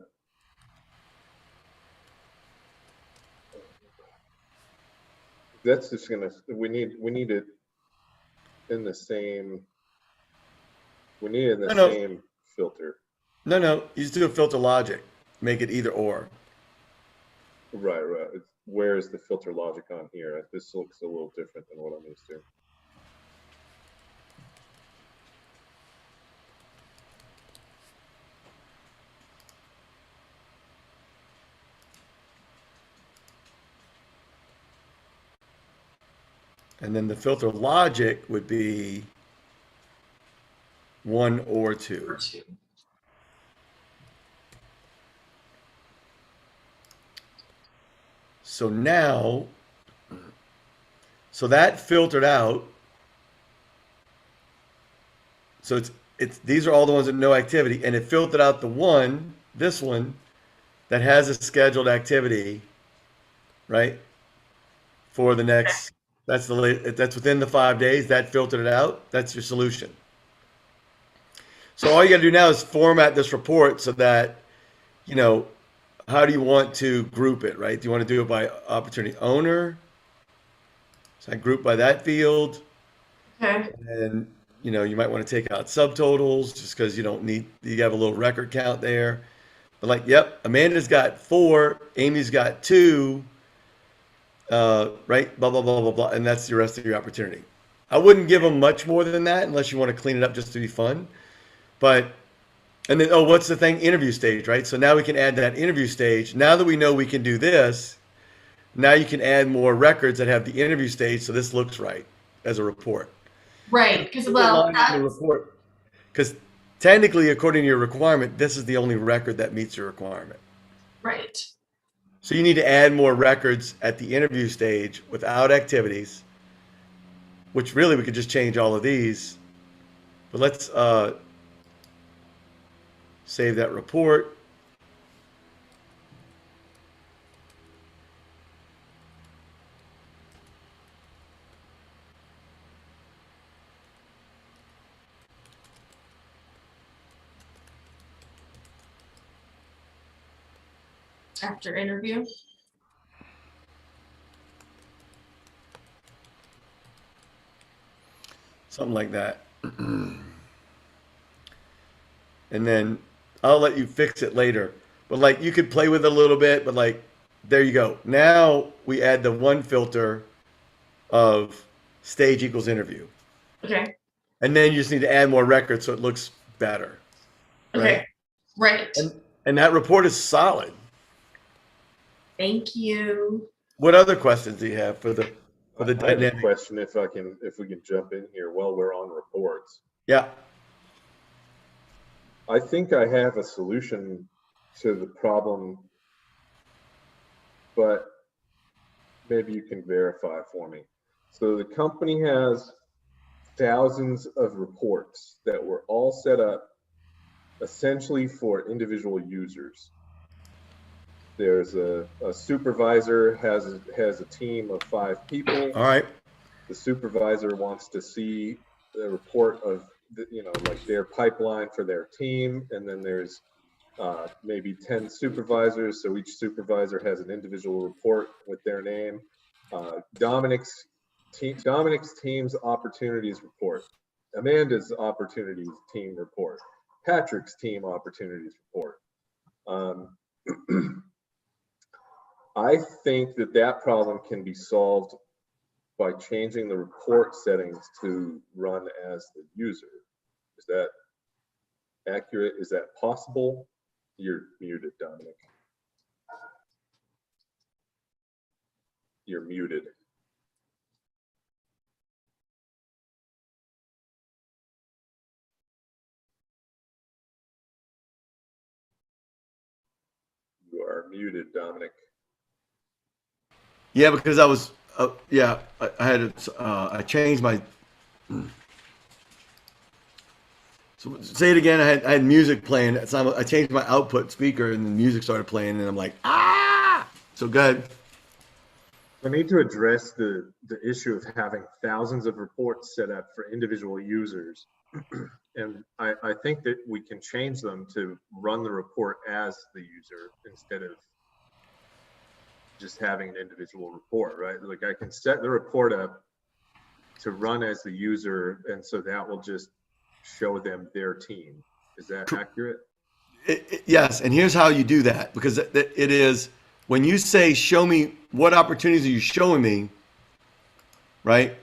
Speaker 1: that's just gonna, we need it in the same, we need it in the
Speaker 2: No, no,
Speaker 1: same filter.
Speaker 2: no. You just do a filter logic. Make it either or.
Speaker 1: Right. Where's the filter logic on here? This looks a little different than what I'm used to.
Speaker 2: And then the filter logic would be 1 or 2. So now, so that filtered out So it's these are all the ones that no activity, and it filtered out the one, this one, that has a scheduled activity, right? For the next, that's within the 5 days. That filtered it out. That's your solution. So all you got to do now is format this report so that, you know, how do you want to group it, right? Do you want to do it by opportunity owner? So I group by that field.
Speaker 3: Okay.
Speaker 2: And, you know, you might want to take out subtotals just because you don't need, you have a little record count there. But like, yep, Amanda's got 4, Amy's got 2, right? Blah, blah, blah, blah, blah. And that's the rest of your opportunity. I wouldn't give them much more than that unless you want to clean it up just to be fun. But, and then, oh, what's the thing? Interview stage, right? So now we can add that interview stage. Now that we know we can do this, now you can add more records that have the interview stage so this looks right as a report.
Speaker 3: Right, because well,
Speaker 2: because technically, according to your requirement, this is the only record that meets your requirement.
Speaker 3: Right.
Speaker 2: So you need to add more records at the interview stage without activities, which really we could just change all of these. But let's save that report.
Speaker 3: After interview.
Speaker 2: Something like that. And then I'll let you fix it later. But like you could play with it a little bit, but like there you go. Now we add the one filter of stage equals interview.
Speaker 3: Okay.
Speaker 2: And then you just need to add more records so it looks better.
Speaker 3: Okay. Right.
Speaker 2: And that report is solid.
Speaker 3: Thank you.
Speaker 2: What other questions do you have for the
Speaker 1: I have a
Speaker 2: dynamic?
Speaker 1: question if we can jump in here while we're on reports.
Speaker 2: Yeah.
Speaker 1: I think I have a solution to the problem, but maybe you can verify for me. So the company has thousands of reports that were all set up essentially for individual users. There's a supervisor has a team of 5 people.
Speaker 2: All right.
Speaker 1: The supervisor wants to see the report of like their pipeline for their team, and then there's maybe 10 supervisors, so each supervisor has an individual report with their name. Dominic's team's opportunities report, Amanda's opportunities team report, Patrick's team opportunities report. I think that problem can be solved by changing the report settings to run as the user. Is that accurate? Is that possible? You're muted, Dominic. You're muted. You are muted, Dominic.
Speaker 2: Yeah, because I was, I had, I changed my, so say it again. I had music playing. I changed my output speaker and the music started playing and I'm like, ah! So go ahead.
Speaker 1: We need to address the issue of having thousands of reports set up for individual users. And I think that we can change them to run the report as the user instead of just having an individual report, right? Like I can set the report up to run as the user, and so that will just show them their team. Is that accurate?
Speaker 2: Yes, and here's how you do that, because it is when you say, show me what opportunities are you showing me, right?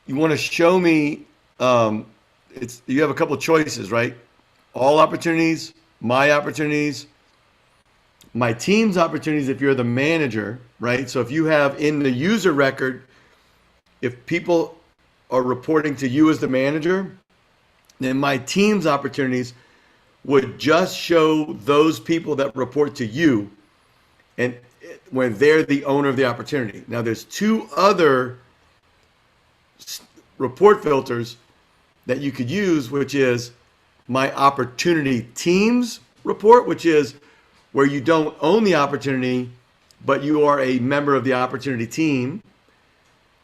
Speaker 2: You want to show me, you have a couple of choices, right? All opportunities, my opportunities, my team's opportunities if you're the manager, right? So if you have in the user record, if people are reporting to you as the manager, then my team's opportunities would just show those people that report to you and when they're the owner of the opportunity. Now there's 2 other report filters that you could use, which is my opportunity teams report, which is where you don't own the opportunity, but you are a member of the opportunity team.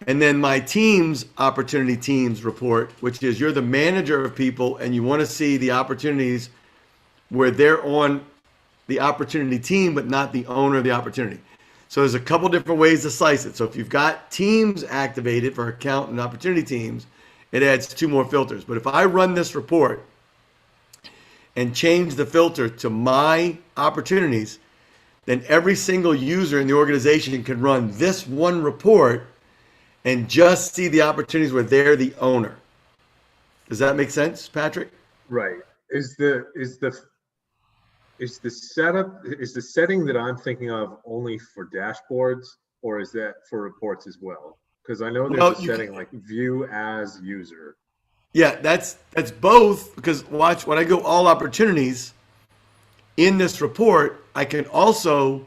Speaker 2: And then my team's opportunity teams report, which is you're the manager of people and you want to see the opportunities where they're on the opportunity team, but not the owner of the opportunity. So there's a couple different ways to slice it. So if you've got teams activated for account and opportunity teams, it adds 2 more filters. But if I run this report and change the filter to my opportunities, then every single user in the organization can run this one report and just see the opportunities where they're the owner. Does that make sense, Patrick?
Speaker 1: Right. Is the setting that I'm thinking of only for dashboards, or is that for reports as well? Because I know there's a setting like view as user.
Speaker 2: Yeah, that's both, because watch, when I go all opportunities in this report, I can also,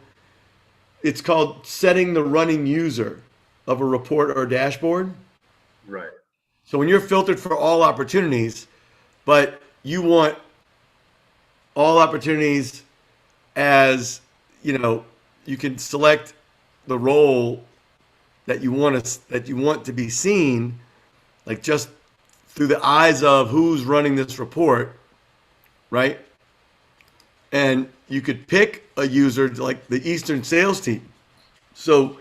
Speaker 2: it's called setting the running user of a report or a dashboard.
Speaker 1: Right.
Speaker 2: So when you're filtered for all opportunities, but you want all opportunities as, you can select the role that you want to be seen, like just through the eyes of who's running this report, right? And you could pick a user like the Eastern sales team. So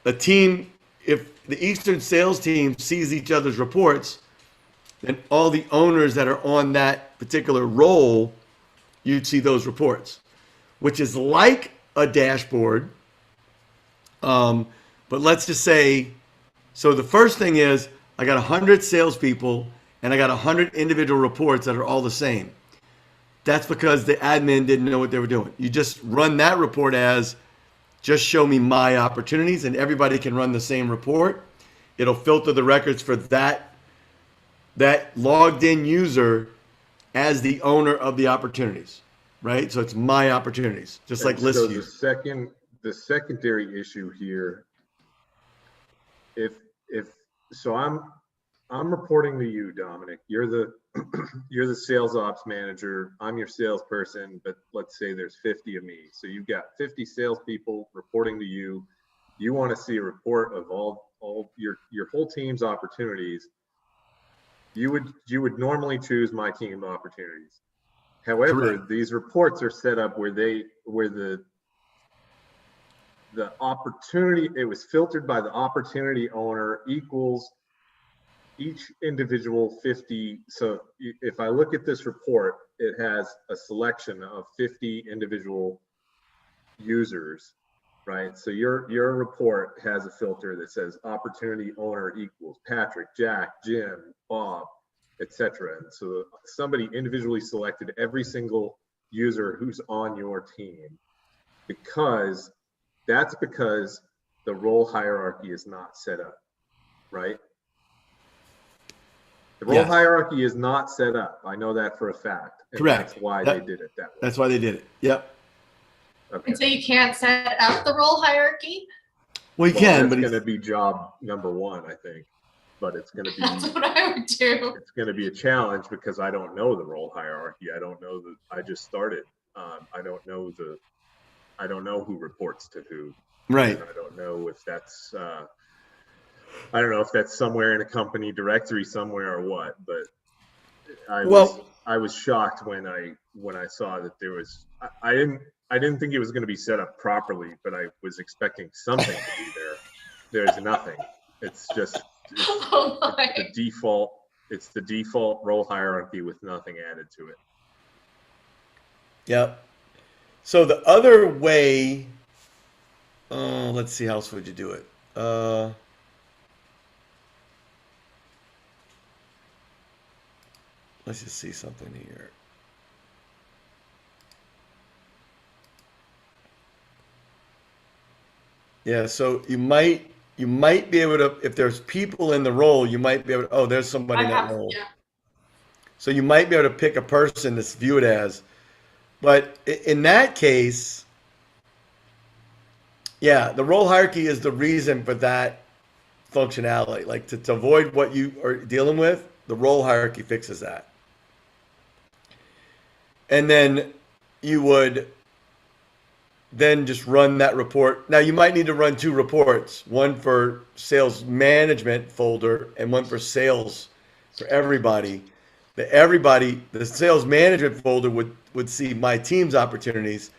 Speaker 2: a team, if the Eastern sales team sees each other's reports, then all the owners that are on that particular role, you'd see those reports, which is like a dashboard. But let's just say, so the first thing is I got 100 salespeople and I got 100 individual reports that are all the same. That's because the admin didn't know what they were doing. You just run that report as just show me my opportunities, and everybody can run the same report. It'll filter the records for that logged in user as the owner of the opportunities, right? So it's my opportunities, just like list view.
Speaker 1: The secondary issue here, so I'm reporting to you, Dominic. You're the sales ops manager. I'm your salesperson, but let's say there's 50 of me. So you've got 50 salespeople reporting to you. You want to see a report of all your whole team's opportunities. You would normally choose my team opportunities. However,
Speaker 2: Correct.
Speaker 1: These reports are set up where the opportunity, it was filtered by the opportunity owner equals each individual 50. So if I look at this report, it has a selection of 50 individual users, right? So your report has a filter that says opportunity owner equals Patrick, Jack, Jim, Bob, etc. And so somebody individually selected every single user who's on your team, because the role hierarchy is not set up, right? The role hierarchy is not set up. I know that for a fact. And
Speaker 2: Correct.
Speaker 1: That's why they did it that way.
Speaker 2: That's why they did it. Yep.
Speaker 1: Okay.
Speaker 3: And so you can't set up the role hierarchy?
Speaker 2: Well, you can, but
Speaker 1: it's going to be job number 1, I think. But it's going to be.
Speaker 3: That's what I would do.
Speaker 1: It's going to be a challenge because I don't know the role hierarchy. I don't know I just started. I don't know who reports to who.
Speaker 2: Right.
Speaker 1: I don't know if that's. I don't know if that's somewhere in a company directory somewhere or what, but I was shocked when I saw that there was. I didn't think it was going to be set up properly, but I was expecting something to be there. There's nothing. It's just the default. It's the default role hierarchy with nothing added to it.
Speaker 2: Yep. So the other way, let's see, how else would you do it? Let's just see something here. Yeah, so you might be able to, if there's people in the role, you might be able to, there's somebody in that role.
Speaker 3: Yeah.
Speaker 2: So you might be able to pick a person to view it as. But in that case, yeah, the role hierarchy is the reason for that functionality. Like to avoid what you are dealing with, The role hierarchy fixes that. And then you would then just run that report. Now you might need to run two reports, one for sales management folder and one for sales for everybody. The sales management folder would see my team's opportunities.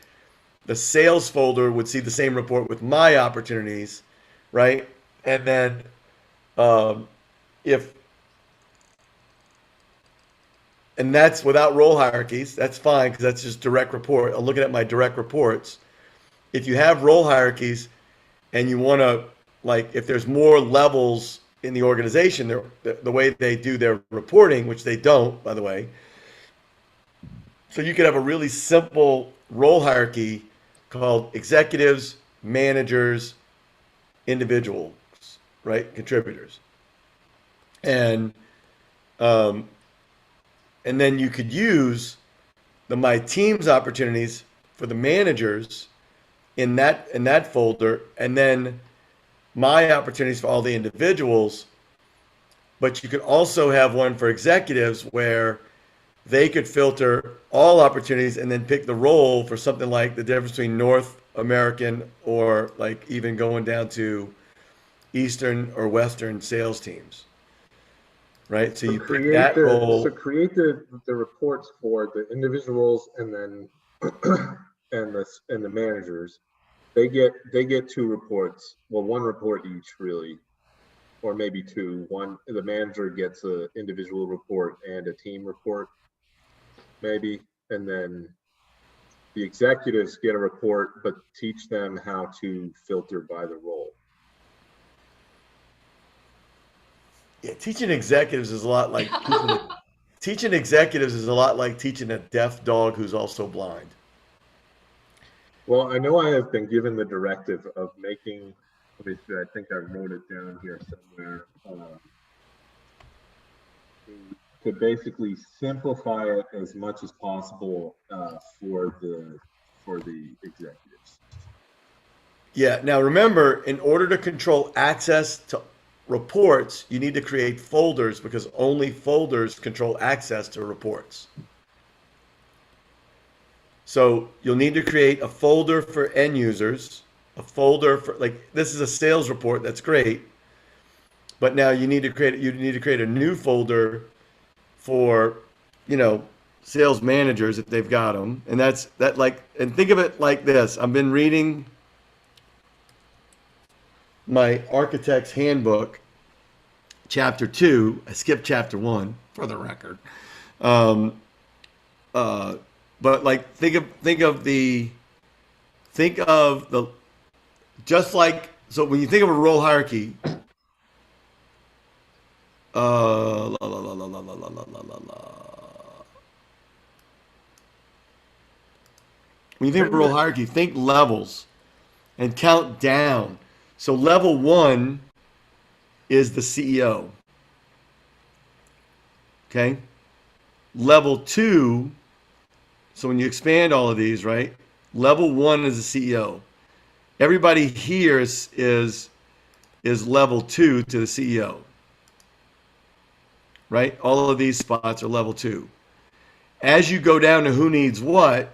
Speaker 2: The sales folder would see the same report with my opportunities, right? And then and that's without role hierarchies. That's fine because that's just direct report. I'm looking at my direct reports. If you have role hierarchies and you want to, like, if there's more levels in the organization, the way they do their reporting, which they don't, by the way. So you could have a really simple role hierarchy called executives, managers, individuals, right? Contributors. And then you could use my team's opportunities for the managers in that folder, and then my opportunities for all the individuals. But you could also have one for executives where they could filter all opportunities and then pick the role for something like the difference between North American or like even going down to Eastern or Western sales teams. Right? So you pick that role.
Speaker 1: So create the reports for the individuals and then and the managers. They get two reports. Well, one report each, really, or maybe two. One, the manager gets an individual report and a team report, maybe, and then the executives get a report, but teach them how to filter by the role.
Speaker 2: Yeah, teaching executives is a lot like teaching executives is a lot like teaching a deaf dog who's also blind.
Speaker 1: Well, I know I have been given the directive of making, let me see, I think I wrote it down here somewhere, to basically simplify it as much as possible for the executives.
Speaker 2: Yeah, now remember, in order to control access to reports, you need to create folders because only folders control access to reports. So you'll need to create a folder for end users, a folder for, like, this is a sales report, that's great. But now you need to create a new folder for, sales managers if they've got them. And and think of it like this. I've been reading my architect's handbook, chapter 2. I skipped chapter 1 for the record. But like think of the just like, so when you think of a role hierarchy, when you think of a role hierarchy, think levels and count down. So level 1 is the CEO. Okay. Level 2, so when you expand all of these, right? Level 1 is the CEO. Everybody here is level 2 to the CEO. Right? All of these spots are level 2. As you go down to who needs what,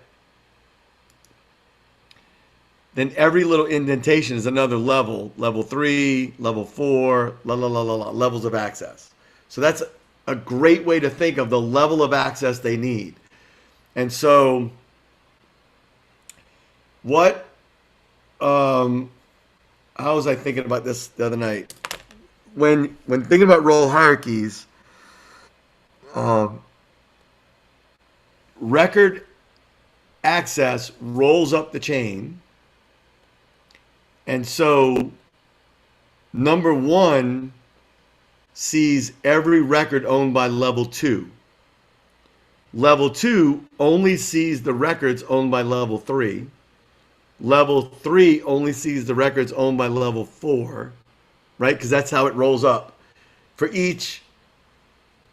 Speaker 2: then every little indentation is another level. Level 3, level 4, levels of access. So that's a great way to think of the level of access they need. And so how was I thinking about this the other night? When thinking about role hierarchies, record access rolls up the chain. And so number 1 sees every record owned by level 2. Level 2 only sees the records owned by level 3. Level 3 only sees the records owned by level 4, right? Because that's how it rolls up. For each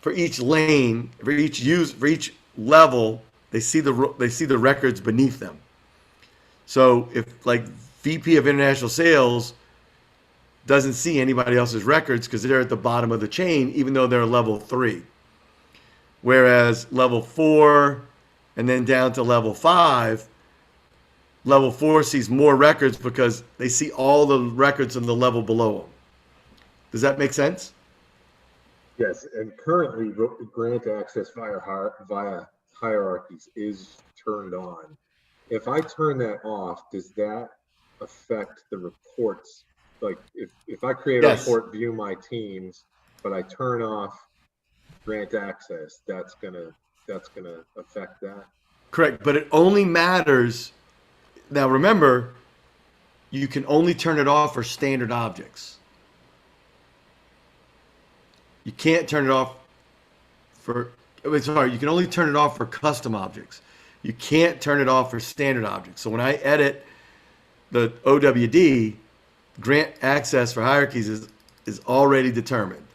Speaker 2: lane, for each level, they see the records beneath them. So if like VP of International Sales doesn't see anybody else's records because they're at the bottom of the chain, even though they're level 3. Whereas level 4 and then down to level 5, level 4 sees more records because they see all the records in the level below them. Does that make sense?
Speaker 1: Yes, and currently grant access via hierarchies is turned on. If I turn that off, does that affect the reports? Like if I create a
Speaker 2: Yes.
Speaker 1: report, view my teams, but I turn off grant access, that's gonna affect that.
Speaker 2: Correct, but it only matters. Now remember, you can only turn it off for standard objects. You can't turn it off for, sorry, you can only turn it off for custom objects. You can't turn it off for standard objects. So when I edit the OWD, grant access for hierarchies is already determined.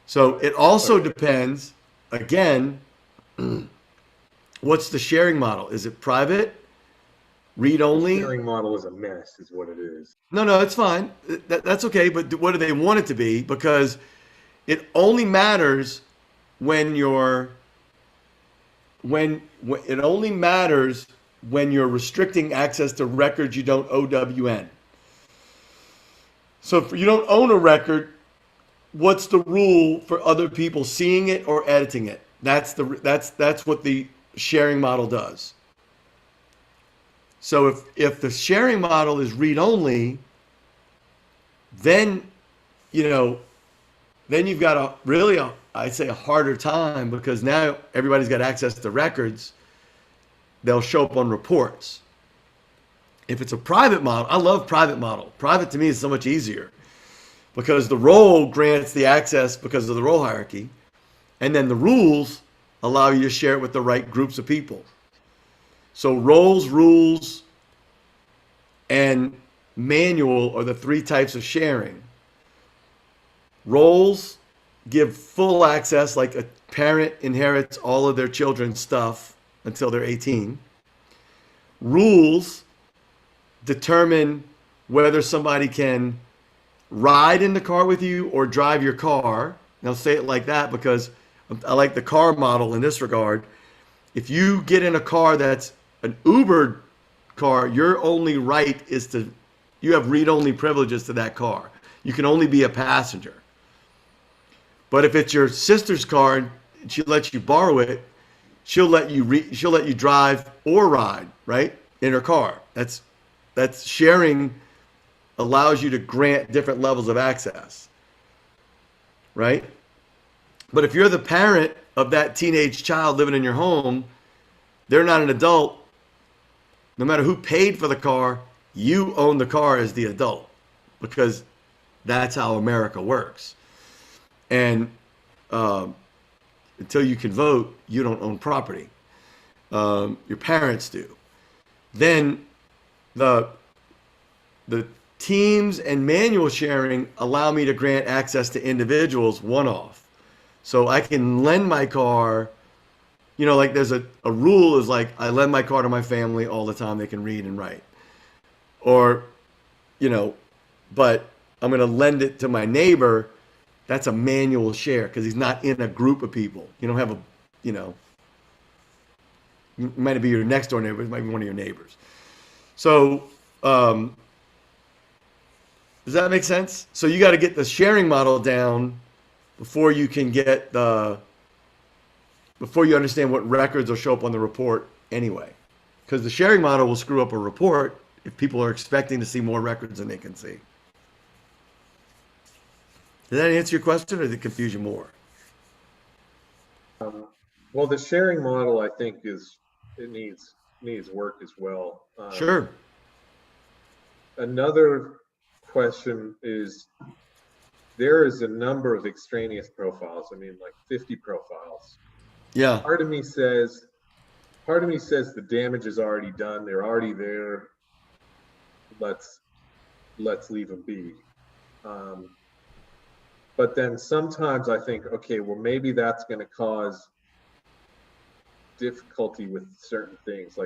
Speaker 2: So it also depends, again, what's the sharing model? Is it private, read only?
Speaker 1: The sharing model is a mess, is what it is.
Speaker 2: No, it's fine. That's okay. But what do they want it to be? Because it only matters when you're it only matters when you're restricting access to records you don't OWN. So if you don't own a record, what's the rule for other people seeing it or editing it? That's what the sharing model does. So if the sharing model is read only, then then you've got I'd say a harder time, because now everybody's got access to records. They'll show up on reports. If it's a private model, I love private model. Private to me is so much easier because the role grants the access because of the role hierarchy, and then the rules allow you to share it with the right groups of people. So roles, rules, and manual are the 3 types of sharing. Roles give full access, like a parent inherits all of their children's stuff until they're 18. Rules determine whether somebody can ride in the car with you or drive your car. And I'll say it like that because I like the car model in this regard. If you get in a car that's an Uber car, your only right is you have read-only privileges to that car. You can only be a passenger. But if it's your sister's car and she lets you borrow it, she'll let you drive or ride, right, in her car. That's sharing allows you to grant different levels of access, right? But if you're the parent of that teenage child living in your home, they're not an adult. No matter who paid for the car, you own the car as the adult, because that's how America works. And until you can vote, you don't own property. Your parents do. Then the teams and manual sharing allow me to grant access to individuals one-off. So I can lend my car, like there's a rule is like I lend my car to my family all the time. They can read and write. Or, but I'm going to lend it to my neighbor. That's a manual share because he's not in a group of people. You don't have it might be your next door neighbor, it might be one of your neighbors. So, does that make sense? So you got to get the sharing model down before you can before you understand what records will show up on the report anyway. Because the sharing model will screw up a report if people are expecting to see more records than they can see. Did that answer your question, or did it confuse you more?
Speaker 1: Well, the sharing model, I think, needs work as well.
Speaker 2: Sure.
Speaker 1: Another question is, there is a number of extraneous profiles. I mean, like 50 profiles.
Speaker 2: Yeah.
Speaker 1: Part of me says the damage is already done. They're already there. Let's leave them be. But then sometimes I think, okay, well, maybe that's going to cause difficulty with certain things.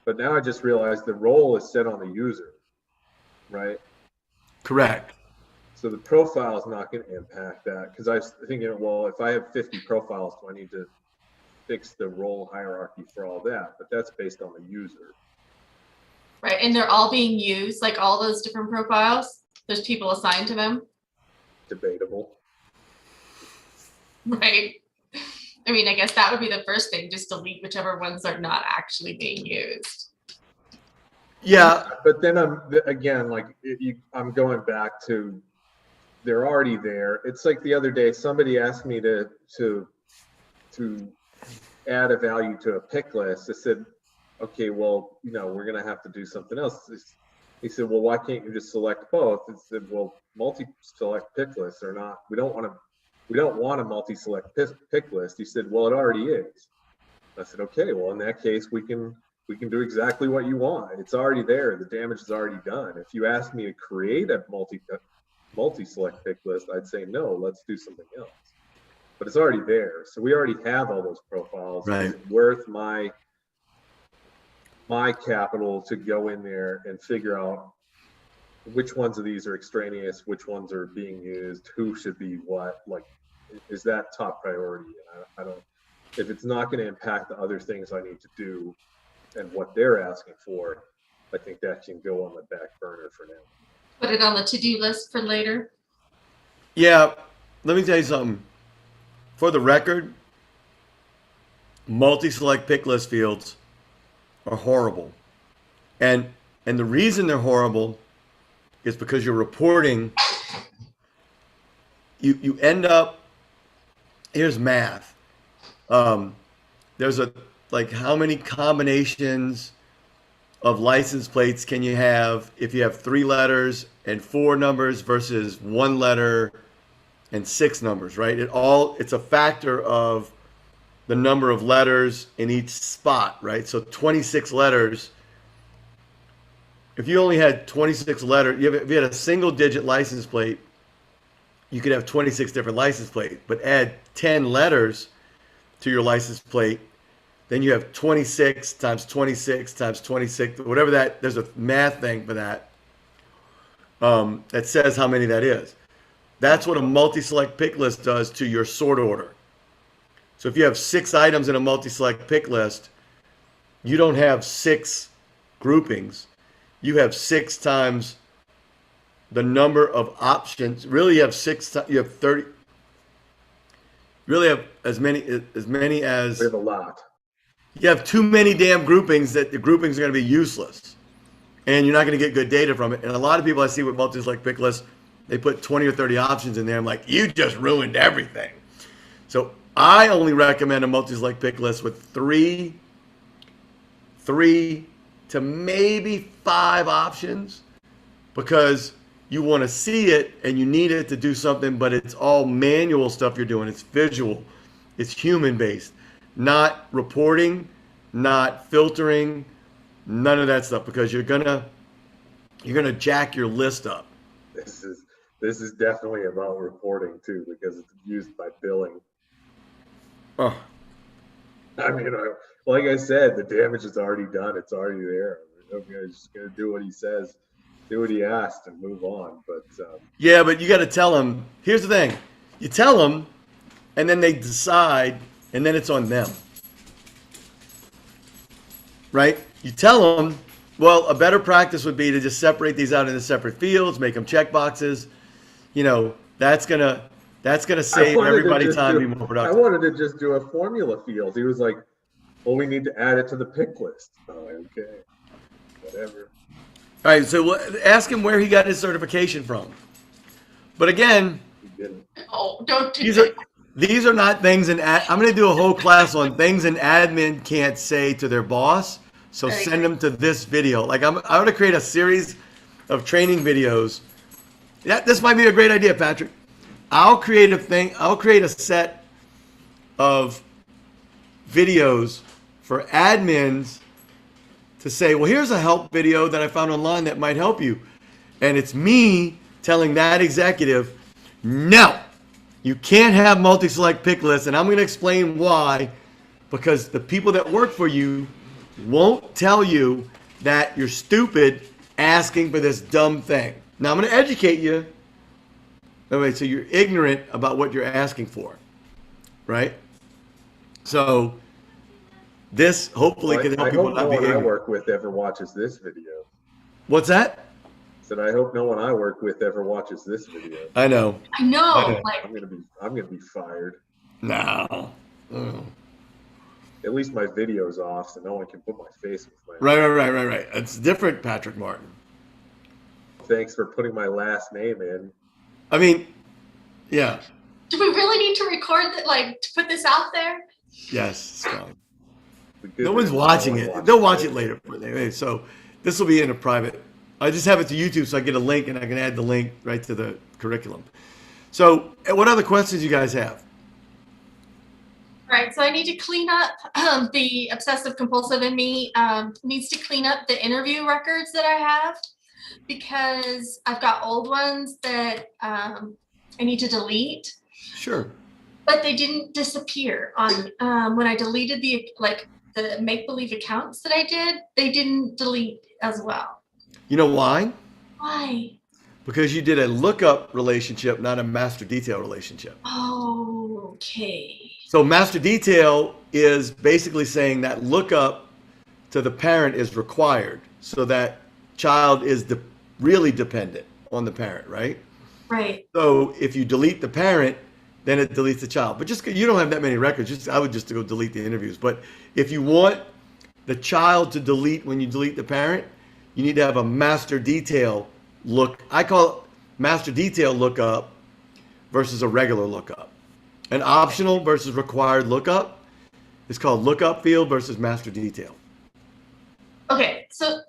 Speaker 1: But now I just realized the role is set on the user, right?
Speaker 2: Correct.
Speaker 1: So the profile is not going to impact that, because I was thinking, well, if I have 50 profiles, do I need to fix the role hierarchy for all that? But that's based on the user.
Speaker 3: Right, and they're all being used, like all those different profiles, there's people assigned to them,
Speaker 1: Debatable.
Speaker 3: right? I mean, I guess that would be the first thing, just delete whichever ones are not actually being used.
Speaker 2: Yeah.
Speaker 1: But then again, like I'm going back to, they're already there. It's like the other day, somebody asked me to add a value to a pick list. I said, okay, well, we're going to have to do something else. He said, well, why can't you just select both? I said, well, multi-select pick lists are not, we don't want a multi-select pick list. He said, well, it already is. I said, okay, well, in that case, we can do exactly what you want. It's already there. The damage is already done. If you ask me to create a multi-select pick list, I'd say, no, let's do something else. But it's already there. So we already have all those profiles.
Speaker 2: Right.
Speaker 1: It's worth my capital to go in there and figure out which ones of these are extraneous, which ones are being used, who should be what. Like, is that top priority? I don't, if it's not going to impact the other things I need to do and what they're asking for, I think that can go on the back burner for now.
Speaker 3: Put it on the to-do list for later.
Speaker 2: Yeah. Let me tell you something. For the record, multi-select pick list fields are horrible. And the reason they're horrible is because you're reporting, you end up, here's math. There's how many combinations of license plates can you have if you have 3 letters and 4 numbers versus 1 letter and 6 numbers, right? It's a factor of the number of letters in each spot, right? So 26 letters. If you only had 26 letters, if you had a single digit license plate, you could have 26 different license plates, but add 10 letters to your license plate, then you have 26 times 26 times 26, whatever that, there's a math thing for that. That says how many that is. That's what a multi-select pick list does to your sort order. So if you have 6 items in a multi-select pick list, you don't have 6 groupings. You have 6 times the number of options. Really, you have 30. You really have as many as
Speaker 1: We have a lot.
Speaker 2: you have too many damn groupings that the groupings are going to be useless, and you're not going to get good data from it. And a lot of people I see with multi-select pick lists, they put 20 or 30 options in there. I'm like, you just ruined everything. So I only recommend a multi-select pick list with 3 to maybe 5 options, because you want to see it and you need it to do something, but it's all manual stuff you're doing. It's visual, it's human based, not reporting, not filtering, none of that stuff, because you're gonna jack your list up.
Speaker 1: This is definitely about reporting too, because it's used by billing.
Speaker 2: Oh.
Speaker 1: I mean, like I said, the damage is already done. It's already there. I'm just gonna do what he says, do what he asked, and move on. But
Speaker 2: Yeah, but you got to tell them. Here's the thing: you tell them, and then they decide, and then it's on them, right? You tell them. Well, a better practice would be to just separate these out into separate fields, make them check boxes. That's gonna save everybody time, be more productive.
Speaker 1: I wanted to just do a formula field. He was like, well, we need to add it to the pick list. I'm like, okay, whatever.
Speaker 2: All right, so ask him where he got his certification from. But again,
Speaker 1: He didn't.
Speaker 3: Oh, don't do that.
Speaker 2: these are not things I'm going to do a whole class on things an admin can't say to their boss. So send them to this video. Like I'm going to create a series of training videos. This might be a great idea, Patrick. I'll create a set of videos for admins to say, well, here's a help video that I found online that might help you. And it's me telling that executive, no, you can't have multi-select pick lists. And I'm going to explain why, because the people that work for you won't tell you that you're stupid asking for this dumb thing. Now I'm going to educate you. Oh, wait, so you're ignorant about what you're asking for, right? So this hopefully can help
Speaker 1: I
Speaker 2: people
Speaker 1: hope
Speaker 2: not
Speaker 1: no
Speaker 2: be
Speaker 1: one I
Speaker 2: ignorant.
Speaker 1: work with ever watches this video.
Speaker 2: What's that?
Speaker 1: Said I hope no one I work with ever watches this video.
Speaker 2: I know.
Speaker 3: I know,
Speaker 2: I know.
Speaker 3: like,
Speaker 1: I'm gonna be fired.
Speaker 2: No. Oh.
Speaker 1: At least my video's off, so no one can put my face with my.
Speaker 2: Right. It's different, Patrick Martin.
Speaker 1: Thanks for putting my last name in.
Speaker 2: I mean, yeah.
Speaker 3: do we really need to record that, like, to put this out there?
Speaker 2: Yes, it's fine.
Speaker 1: The good
Speaker 2: No one's
Speaker 1: news,
Speaker 2: watching
Speaker 1: one
Speaker 2: it.
Speaker 1: watches
Speaker 2: They'll watch it later. So this will be in a private. I just have it to YouTube so I get a link and I can add the link right to the curriculum. So what other questions you guys have?
Speaker 3: Right, so I need to clean up, the obsessive compulsive in me needs to clean up the interview records that I have, because I've got old ones that I need to delete,
Speaker 2: Sure.
Speaker 3: but they didn't disappear on when I deleted the make-believe accounts that I did, they didn't delete as well.
Speaker 2: You know why?
Speaker 3: Why?
Speaker 2: Because you did a lookup relationship, not a master detail relationship.
Speaker 3: Oh, okay.
Speaker 2: So master detail is basically saying that lookup to the parent is required, so that child is really dependent on the parent, right?
Speaker 3: Right.
Speaker 2: So if you delete the parent, then it deletes the child. But just you don't have that many records. I would just go delete the interviews. But if you want the child to delete when you delete the parent, you need to have a master detail look. I call it master detail lookup versus a regular lookup. An optional versus required lookup is called lookup field versus master detail.
Speaker 3: Okay, so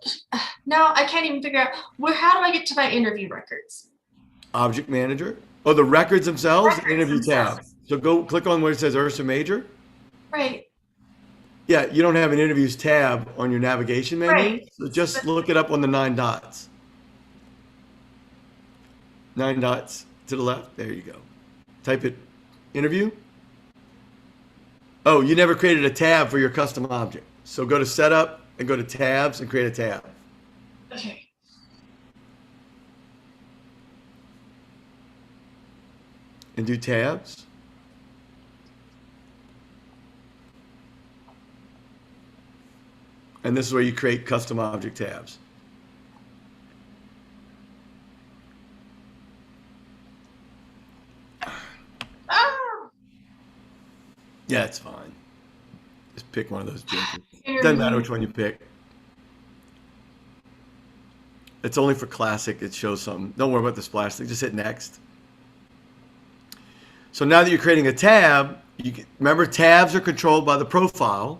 Speaker 3: now I can't even figure out how do I get to my interview records?
Speaker 2: Object manager. Oh, the records themselves,
Speaker 3: Records
Speaker 2: interview tab.
Speaker 3: themselves.
Speaker 2: So go click on where it says Ursa Major.
Speaker 3: Right.
Speaker 2: Yeah, you don't have an interviews tab on your navigation menu.
Speaker 3: Right.
Speaker 2: So just look it up on the 9 dots. 9 dots to the left. There you go. Type it, interview. Oh, you never created a tab for your custom object. So go to setup and go to tabs and create a tab.
Speaker 3: Okay.
Speaker 2: And do tabs. And this is where you create custom object tabs.
Speaker 3: Ah!
Speaker 2: Yeah, it's fine. Just pick one of those junkers. Doesn't matter which one you pick. It's only for classic. It shows something. Don't worry about the splash thing. Just hit next. So now that you're creating a tab, remember tabs are controlled by the profile,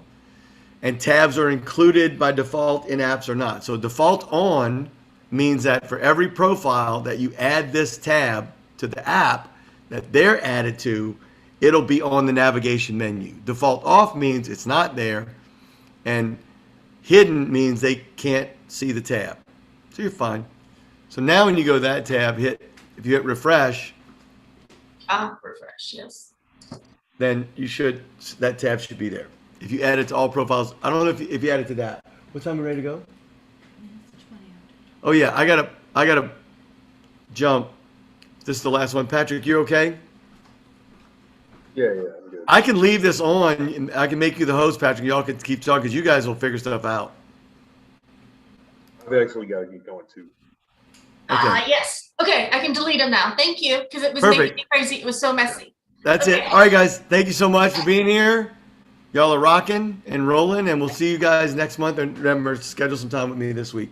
Speaker 2: and tabs are included by default in apps or not. So default on means that for every profile that you add this tab to the app that they're added to, it'll be on the navigation menu. Default off means it's not there, and hidden means they can't see the tab. So you're fine. So now when you go to that tab, if you hit refresh,
Speaker 3: Refresh, yes.
Speaker 2: then that tab should be there. If you add it to all profiles, I don't know if you add it to that. What time are we ready to go? Oh yeah, I gotta jump. This is the last one. Patrick, you're okay?
Speaker 1: Yeah, I'm good.
Speaker 2: I can leave this on. And I can make you the host, Patrick. Y'all can keep talking because you guys will figure stuff out.
Speaker 1: I've actually got to get going too.
Speaker 2: Okay.
Speaker 3: Yes. Okay, I can delete them now. Thank you, because it was
Speaker 2: Perfect.
Speaker 3: making me crazy. It was so messy.
Speaker 2: That's
Speaker 3: Okay.
Speaker 2: it. All right, guys. Thank you so much for being here. Y'all are rocking and rolling, and we'll see you guys next month. And remember, schedule some time with me this week.